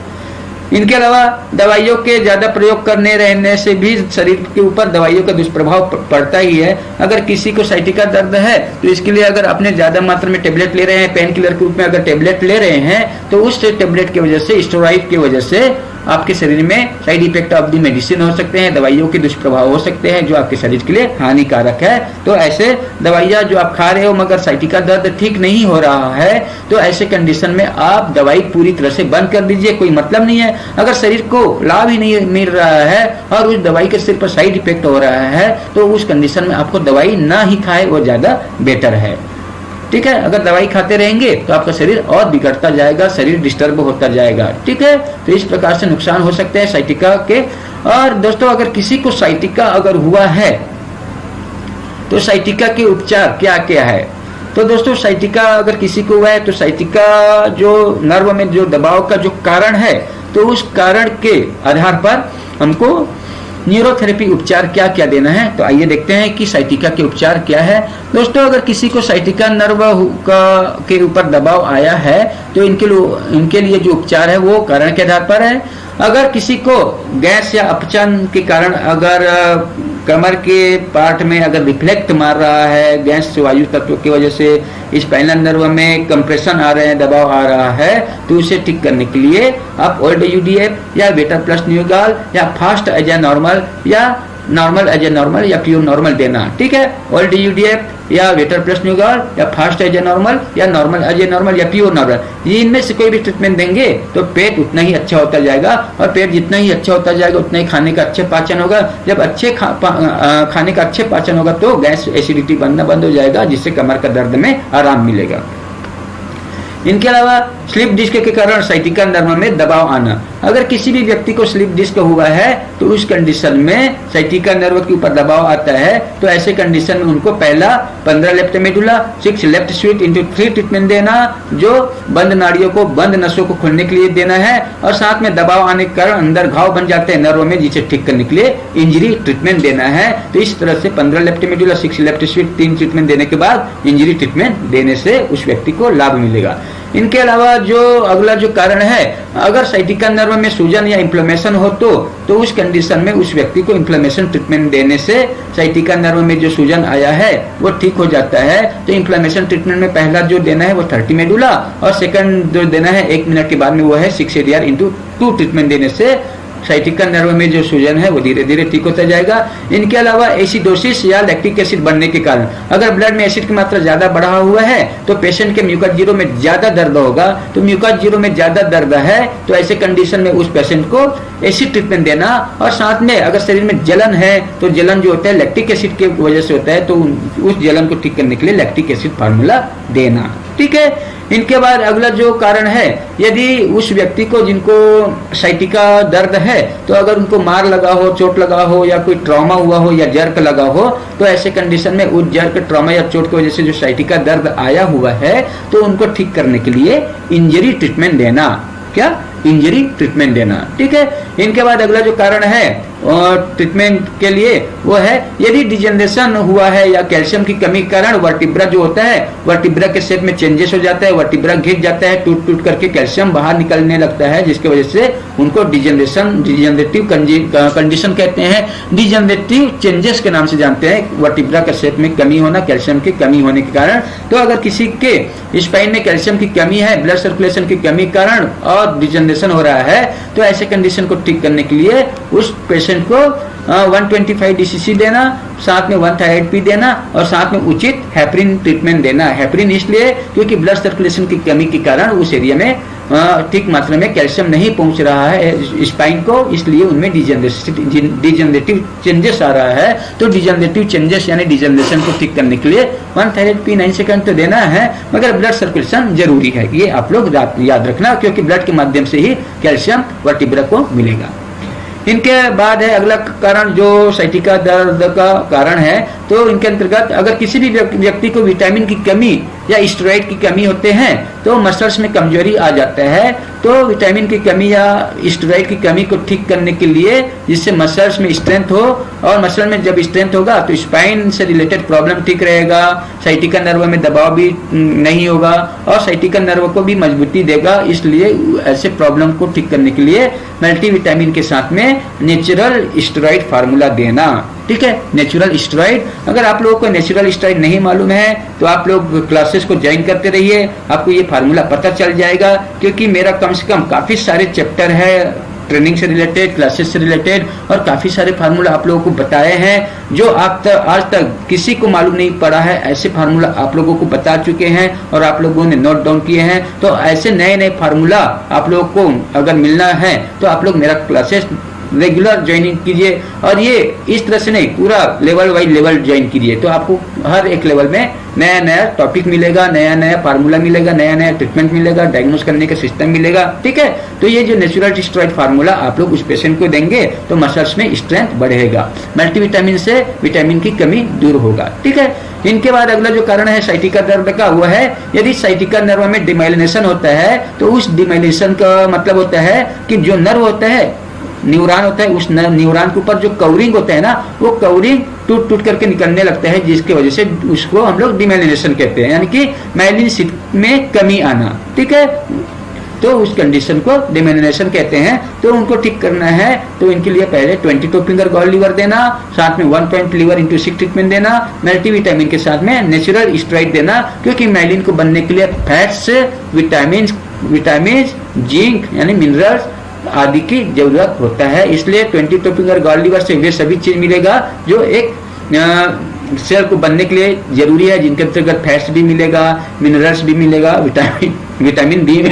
इनके अलावा दवाइयों के ज्यादा प्रयोग करने रहने से भी शरीर के ऊपर दवाइयों का दुष्प्रभाव पड़ता ही है। अगर किसी को साइटिका दर्द है तो इसके लिए अगर अपने ज्यादा मात्रा में टेबलेट ले रहे हैं, पेन किलर के रूप में अगर टेबलेट ले रहे हैं तो उस टेबलेट की वजह से, स्टेरॉइड की वजह से आपके शरीर में side effect of the medicine हो सकते हैं, दवाइयों के दुष्प्रभाव हो सकते हैं जो आपके शरीर के लिए हानिकारक है। तो ऐसे दवाइयाँ जो आप खा रहे हो मगर साइटिका दर्द ठीक नहीं हो रहा है, तो ऐसे कंडीशन में आप दवाई पूरी तरह से बंद कर दीजिए, कोई मतलब नहीं है। अगर शरीर को लाभ ही नहीं मिल रहा है और उस दवाई के सिर पर साइड इफेक्ट हो रहा है, तो उस कंडीशन में आपको दवाई ना ही खाए, वो ज्यादा बेटर है। ठीक है, अगर दवाई खाते रहेंगे तो आपका शरीर और बिगड़ता जाएगा, शरीर डिस्टर्ब होता जाएगा। ठीक है, तो इस प्रकार से नुकसान हो सकते हैं साइटिका के। और दोस्तों, अगर किसी को साइटिका अगर हुआ है तो साइटिका के उपचार क्या क्या है? तो दोस्तों, साइटिका अगर किसी को हुआ है तो साइटिका जो नर्व में जो दबाव का जो कारण है, तो उस कारण के आधार पर हमको न्यूरोथेरेपी उपचार क्या क्या देना है। तो आइए देखते हैं कि साइटिका के उपचार क्या है। दोस्तों, अगर किसी को साइटिका नर्व के ऊपर दबाव आया है तो इनके लिए जो उपचार है वो कारण के आधार पर है। अगर किसी को गैस या अपचन के कारण अगर कमर के पार्ट में अगर रिफ्लेक्ट मार रहा है, गैस वायु तत्व की वजह से स्पाइनल नर्व में कंप्रेशन आ रहे हैं, दबाव आ रहा है, तो उसे ठीक करने के लिए आप ओल्ड यूडीएफ या बेटा प्लस न्यूगाल या फास्ट एज ए नॉर्मल या नॉर्मल एज ए नॉर्मल या प्योर नॉर्मल देना। ठीक है, ओल्ड यूडीएफ या वेटर प्लस न्यूगाल या फास्ट एज ए नॉर्मल या नॉर्मल एज ए नॉर्मल या प्योर नॉर्मल, ये इनमें से कोई भी ट्रीटमेंट देंगे तो पेट उतना ही अच्छा होता जाएगा। और पेट जितना ही अच्छा होता जाएगा उतना ही खाने का अच्छे पाचन होगा। जब अच्छे खाने का अच्छे पाचन होगा तो गैस एसिडिटी बनना बंद हो जाएगा, जिससे कमर का दर्द में आराम मिलेगा। इनके अलावा स्लिप डिस्क के कारण साइटिका नर्व में दबाव आना। अगर किसी भी व्यक्ति को स्लिप डिस्क हुआ है तो उस कंडीशन में साइटिका नर्व के ऊपर दबाव आता है, तो ऐसे कंडीशन में उनको पहला 15 left medulla 6 left sweet into 3 treatment देना, जो बंद नाड़ियों को, बंद नसों को खोलने के लिए देना है। और साथ में दबाव आने के कारण अंदर घाव बन जाते हैं नर्व में, जिसे ठीक करने के लिए इंजरी ट्रीटमेंट देना है। तो इस तरह से 15 left medulla 6 left sweet 3 treatment देने के बाद इंजरी ट्रीटमेंट देने से उस व्यक्ति को लाभ मिलेगा। इनके अलावा जो अगला जो कारण है, अगर साइटिका नर्व में सूजन या इन्फ्लेमेशन हो तो उस कंडीशन में उस व्यक्ति को इन्फ्लेमेशन ट्रीटमेंट देने से साइटिका नर्व में जो सूजन आया है वो ठीक हो जाता है। तो इन्फ्लेमेशन ट्रीटमेंट में पहला जो देना है वो 30 मेडुला और सेकंड जो देना है 1 मिनट के बाद में वो है 6 ADR इंटू 2 ट्रीटमेंट देने से साइटिका नर्व में जो सूजन है वो धीरे धीरे ठीक होता जाएगा। इनके अलावा एसिडोसिस या लैक्टिक एसिड बनने के कारण अगर ब्लड में एसिड की मात्रा ज्यादा बढ़ा हुआ है तो पेशेंट के म्यूकस जीरो में ज्यादा दर्द होगा। तो म्यूकस जीरो में ज्यादा दर्द है तो ऐसे कंडीशन में उस पेशेंट को एसिड ट्रीटमेंट देना। और साथ में अगर शरीर में जलन है तो जलन जो होता है लैक्टिक एसिड की वजह से होता है, तो उस जलन को ठीक करने के लिए लैक्टिक एसिड फार्मूला देना। ठीक है, इनके बाद अगला जो कारण है, यदि उस व्यक्ति को जिनको साइटिका दर्द है तो अगर उनको मार लगा हो, चोट लगा हो या कोई ट्रॉमा हुआ हो या जर्क लगा हो, तो ऐसे कंडीशन में उस जर्क, ट्रॉमा या चोट की वजह से जो साइटिका दर्द आया हुआ है तो उनको ठीक करने के लिए इंजरी ट्रीटमेंट देना। क्या? इंजरी ट्रीटमेंट देना। ठीक है, इनके बाद अगला जो कारण है और ट्रीटमेंट के लिए वो है, यदि डिजेनरेशन हुआ है या कैल्शियम की कमी के कारण वर्टिब्रा जो होता है, वर्टिब्रा के शेप में चेंजेस हो जाता है, वर्टिब्रा घिस जाता है, टूट टूट करके कैल्शियम बाहर निकलने लगता है, जिसकी वजह से उनको डिजेनरेटिव कंडीशन कहते हैं। डिजेनरेटिव चेंजेस के नाम से जानते हैं, वर्टिब्रा के शेप में कमी होना, कैल्शियम की कमी होने के कारण। तो अगर किसी के स्पाइन में कैल्शियम की कमी है, ब्लड सर्कुलेशन की कमी के कारण और डिजेनरेशन हो रहा है, तो ऐसे कंडीशन को ठीक करने के लिए उस पेशेंट को 125 DCC देना, साथ में 1 थायराइड पी देना और साथ में उचित हेपरिन ट्रीटमेंट देना। हेपरिन इसलिए क्योंकि ब्लड सर्कुलेशन की कमी के कारण उस एरिया में ठीक मात्रा में कैल्शियम नहीं पहुंच रहा है स्पाइन को, इसलिए उनमें डिजेनरेटिव चेंजेस आ रहा है। तो डिजेनरेटिव चेंजेस यानी डिजेनरेशन को ठीक करने के लिए 1 थायराइड पी 9 सेकंड तो देना है, मगर ब्लड सर्कुलेशन जरूरी है, ये आप लोग याद रखना, क्योंकि ब्लड के माध्यम से ही कैल्शियम वर्टिब्रा को मिलेगा। इनके बाद है अगला कारण जो साइटिका दर्द का कारण है, तो इनके अंतर्गत अगर किसी भी व्यक्ति को विटामिन की कमी या स्टेरॉइड की कमी होते हैं तो मसल्स में कमजोरी आ जाता है। तो विटामिन की कमी या स्टेरॉइड की कमी को ठीक करने के लिए, जिससे मसल्स में स्ट्रेंथ हो, और मसल में जब स्ट्रेंथ होगा तो स्पाइन से रिलेटेड प्रॉब्लम ठीक रहेगा, साइटिका नर्व में दबाव भी नहीं होगा और साइटिका नर्व को भी मजबूती देगा। इसलिए ऐसे प्रॉब्लम को ठीक करने के लिए मल्टीविटामिन के साथ में नेचुरल स्टेरॉइड फार्मूला देना। ठीक है, नेचुरल स्टेरॉइड। अगर आप लोगों को नेचुरल स्टेरॉइड नहीं मालूम है तो आप लोग क्लासेस को ज्वाइन करते रहिए, आपको ये फार्मूला पता चल जाएगा, क्योंकि मेरा कम से कम काफी सारे चैप्टर है ट्रेनिंग से रिलेटेड, क्लासेस से रिलेटेड और काफ़ी सारे फार्मूला आप लोगों को बताए हैं जो आज तक किसी को मालूम नहीं पड़ा है। ऐसे फार्मूला आप लोगों को बता चुके हैं और आप लोगों ने नोट डाउन किए हैं। तो ऐसे नए नए फार्मूला आप लोगों को अगर मिलना है तो आप लोग मेरा क्लासेस रेगुलर ज्वाइनिंग कीजिए और ये इस तरह से नहीं, पूरा लेवल वाइज लेवल ज्वाइन कीजिए तो आपको हर एक लेवल में नया नया टॉपिक मिलेगा, नया नया फार्मूला मिलेगा, नया नया ट्रीटमेंट मिलेगा, डायग्नोस करने का सिस्टम मिलेगा। ठीक है, तो ये जो नेचुरल स्टेरॉइड फार्मूला आप लोग उस पेशेंट को देंगे तो मसल्स में स्ट्रेंथ बढ़ेगा, मल्टीविटामिन से विटामिन की कमी दूर होगा। ठीक है, इनके बाद अगला जो कारण है साइटिका दर्द का वो है यदि साइटिका नर्व में डिमाइलिनेशन होता है तो उस डिमाइलिनेशन का मतलब होता है कि जो नर्व होता है, न्यूरॉन होता है, उस न्यूरॉन के ऊपर जो कवरिंग होता है ना, वो कवरिंग टूट टूट करके निकलने लगता है, जिसकी वजह से उसको हम लोग डिमाइलिनेशन कहते हैं, यानी कि माइलिन शीथ में कमी आना। ठीक है, तो उस कंडीशन को डिमाइलिनेशन कहते हैं। तो उनको ठीक करना है तो इनके लिए पहले 22 फिंगर गॉल लीवर देना, साथ में 1 पॉइंट लीवर इंटू 6 ट्रीटमेंट देना, मल्टीविटामिन के साथ में नेचुरल स्टेरॉइड देना, क्योंकि माइलिन को बनने के लिए फैट्स, विटामिन, जिंक यानी मिनरल्स आदि की जरूरत होता है। इसलिए 22 फिंगर गॉल लीवर से वे सभी चीज मिलेगा जो एक सेल को बनने के लिए जरूरी है, जिनके अंतर्गत फैट्स भी मिलेगा, मिनरल्स भी मिलेगा, विटामिन बी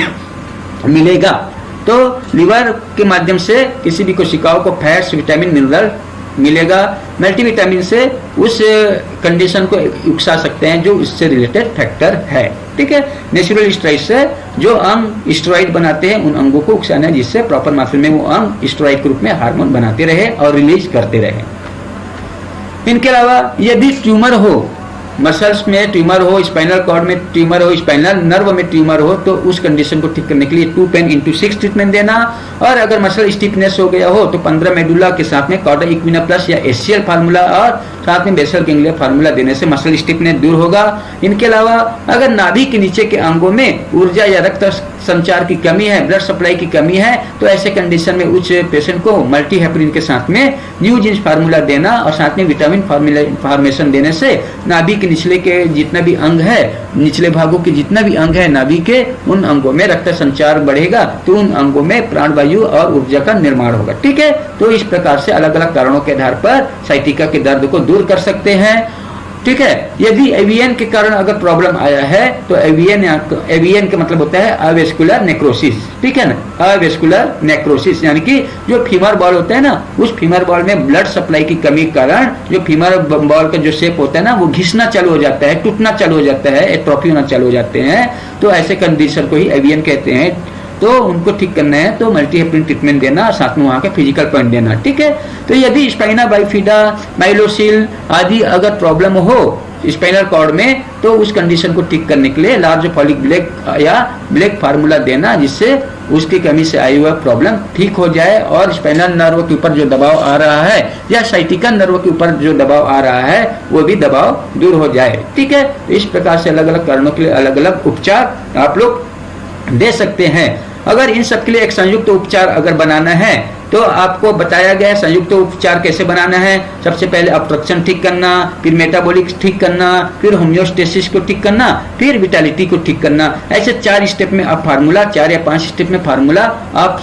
मिलेगा। तो लीवर के माध्यम से किसी भी कोशिकाओं को फैट्स, विटामिन, मिनरल मिलेगा। मल्टीविटामिन से उस कंडीशन को उकसा सकते हैं जो इससे रिलेटेड फैक्टर है। ठीक है, नेचुरल स्टेरॉइड से जो अंग स्टेरॉइड बनाते हैं उन अंगों को उकसाना है जिससे प्रॉपर मात्रा में वो अंग स्टेरॉइड के रूप में हार्मोन बनाते रहे और रिलीज करते रहे। इनके अलावा यदि ट्यूमर हो, मसल्स में ट्यूमर हो, स्पाइनल कॉर्ड में ट्यूमर हो, स्पाइनल नर्व में ट्यूमर हो, तो उस कंडीशन को ठीक करने के लिए 2 पेन इंटू 6 ट्रीटमेंट देना। और अगर मसल स्टिफनेस हो गया हो तो 15 मेडुला के साथ में कॉर्डा इक्विना प्लस या एशियल फार्मूला और साथ में बेसल गैंग्लिया फार्मूला देने से मसल स्टिफनेस दूर होगा। इनके अलावा अगर नाभि के नीचे के अंगों में ऊर्जा या रक्त संचार की कमी है, ब्लड सप्लाई की कमी है, तो ऐसे कंडीशन में उस पेशेंट को मल्टी हेपरिन के साथ में न्यू जीन्स फार्मूला देना और साथ में विटामिन फॉर्मेशन देने से नाभि के निचले के जितना भी अंग है, निचले भागों के जितना भी अंग है नाभि के, उन अंगों में रक्त संचार बढ़ेगा तो उन अंगों में प्राणवायु और ऊर्जा का निर्माण होगा। ठीक है, तो इस प्रकार से अलग अलग कारणों के आधार पर साइटिका के दर्द को दूर कर सकते हैं। ठीक है, यदि एवीएन के कारण अगर प्रॉब्लम आया है तो एवीएन का मतलब होता है अवेस्कुलर नेक्रोसिस। ठीक है ना, अवेस्कुलर नेक्रोसिस यानी कि जो फीमर बॉल होता है ना, उस फीमर बॉल में ब्लड सप्लाई की कमी के कारण जो फीमर बॉल का जो शेप होता है ना वो घिसना चालू हो जाता है, टूटना चालू हो जाता है, एट्रोफी होना चालू हो जाते हैं। तो ऐसे कंडीशन को ही एवीएन कहते हैं। तो उनको ठीक करना है तो मल्टी हेपरिन ट्रीटमेंट देना, साथ में वहां के फिजिकल पॉइंट देना। ठीक है, तो यदि स्पाइना बाइफिडा, माइलोसिल आदि अगर प्रॉब्लम हो स्पाइनल कॉर्ड में तो उस कंडीशन को ठीक करने के लिए लार्ज फॉलिक ब्लैक या ब्लैक फार्मूला देना, जिससे उसकी कमी से आई हुआ प्रॉब्लम ठीक हो जाए और स्पाइनल नर्व के ऊपर जो दबाव आ रहा है या साइटिका नर्व के ऊपर जो दबाव आ रहा है वो भी दबाव दूर हो जाए। ठीक है, इस प्रकार से अलग अलग कारणों के लिए अलग अलग उपचार आप लोग दे सकते हैं। अगर इन सब के लिए एक संयुक्त उपचार अगर बनाना है तो आपको बताया गया है संयुक्त उपचार कैसे बनाना है। सबसे पहले ऑब्स्ट्रक्शन ठीक करना, फिर मेटाबॉलिक ठीक करना, फिर होम्योस्टेसिस को ठीक करना, फिर विटालिटी को ठीक करना। ऐसे 4 स्टेप में आप फार्मूला, 4 या 5 स्टेप में फार्मूला आप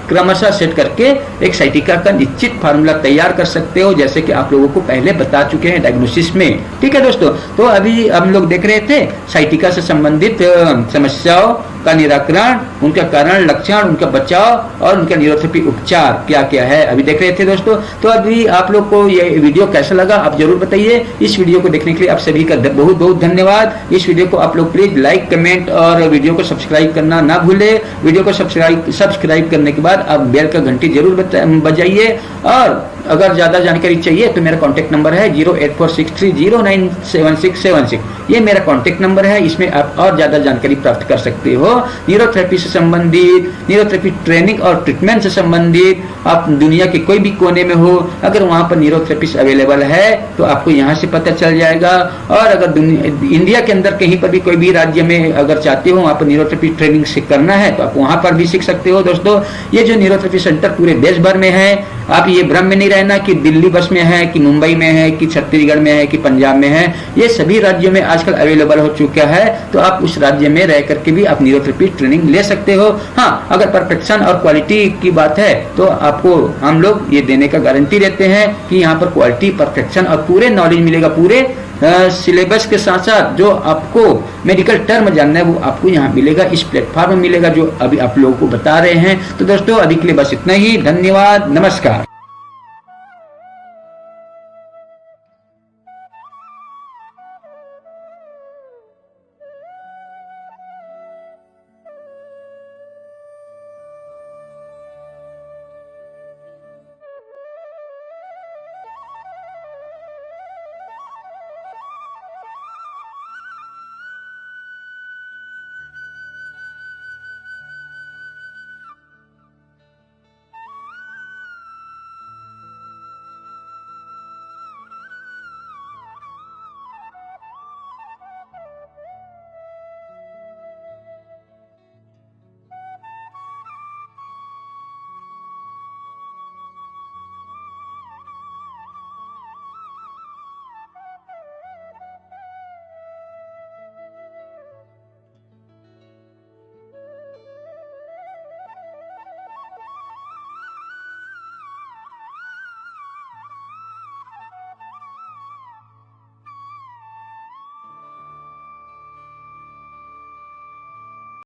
क्रमशः सेट करके एक साइटिका का निश्चित फार्मूला तैयार कर सकते हो, जैसे कि आप लोगों को पहले बता चुके हैं डायग्नोसिस में। ठीक है दोस्तों, तो अभी हम लोग देख रहे थे साइटिका से संबंधित समस्याओं का निराकरण, उनका कारण, लक्षण, उनका बचाव और उनका न्यूरोथेरेपी उपचार क्या क्या है अभी देख रहे थे दोस्तों। तो अभी आप लोग को ये वीडियो कैसा लगा आप जरूर बताइए। इस वीडियो को देखने के लिए आप सभी का बहुत बहुत धन्यवाद। इस वीडियो को आप लोग प्लीज लाइक, कमेंट और वीडियो को सब्सक्राइब करना ना भूले। वीडियो को सब्सक्राइब करने के बाद आप बेल का घंटी जरूर बजाइए। और अगर ज्यादा जानकारी चाहिए तो मेरा कॉन्टेक्ट नंबर है 08463097676। ये मेरा कॉन्टेक्ट नंबर है, इसमें आप और ज्यादा जानकारी प्राप्त कर सकते हो। न्यूरोथेरेपी से संबंधित, न्यूरोथेरेपी ट्रेनिंग और ट्रीटमेंट से संबंधित, आप दुनिया के कोई भी कोने में हो, अगर वहां पर न्यूरोथेरेपिस्ट अवेलेबल है तो आपको यहाँ से पता चल जाएगा। और अगर इंडिया के अंदर कहीं पर भी कोई भी राज्य में अगर चाहते हो वहां पर न्यूरोथेरेपी ट्रेनिंग करना है तो आप वहां पर भी सीख सकते हो। दोस्तों, ये जो न्यूरोथेरेपी सेंटर पूरे देश भर में है आप ये भ्रम में नहीं रहना कि दिल्ली बस में है, कि मुंबई में है, कि छत्तीसगढ़ में है, कि पंजाब में है। ये सभी राज्यों में आजकल अवेलेबल हो चुका है, तो आप उस राज्य में रह करके भी आप न्यूरोथेरेपी ट्रेनिंग ले सकते हो। हाँ, अगर परफेक्शन और क्वालिटी की बात है तो आपको हम लोग ये देने का गारंटी देते हैं कि यहाँ पर क्वालिटी, परफेक्शन और पूरे नॉलेज मिलेगा। पूरे सिलेबस के साथ साथ जो आपको मेडिकल टर्म जानना है वो आपको यहाँ मिलेगा, इस प्लेटफॉर्म में मिलेगा जो अभी आप लोगों को बता रहे हैं। तो दोस्तों, अभी के लिए बस इतना ही। धन्यवाद, नमस्कार।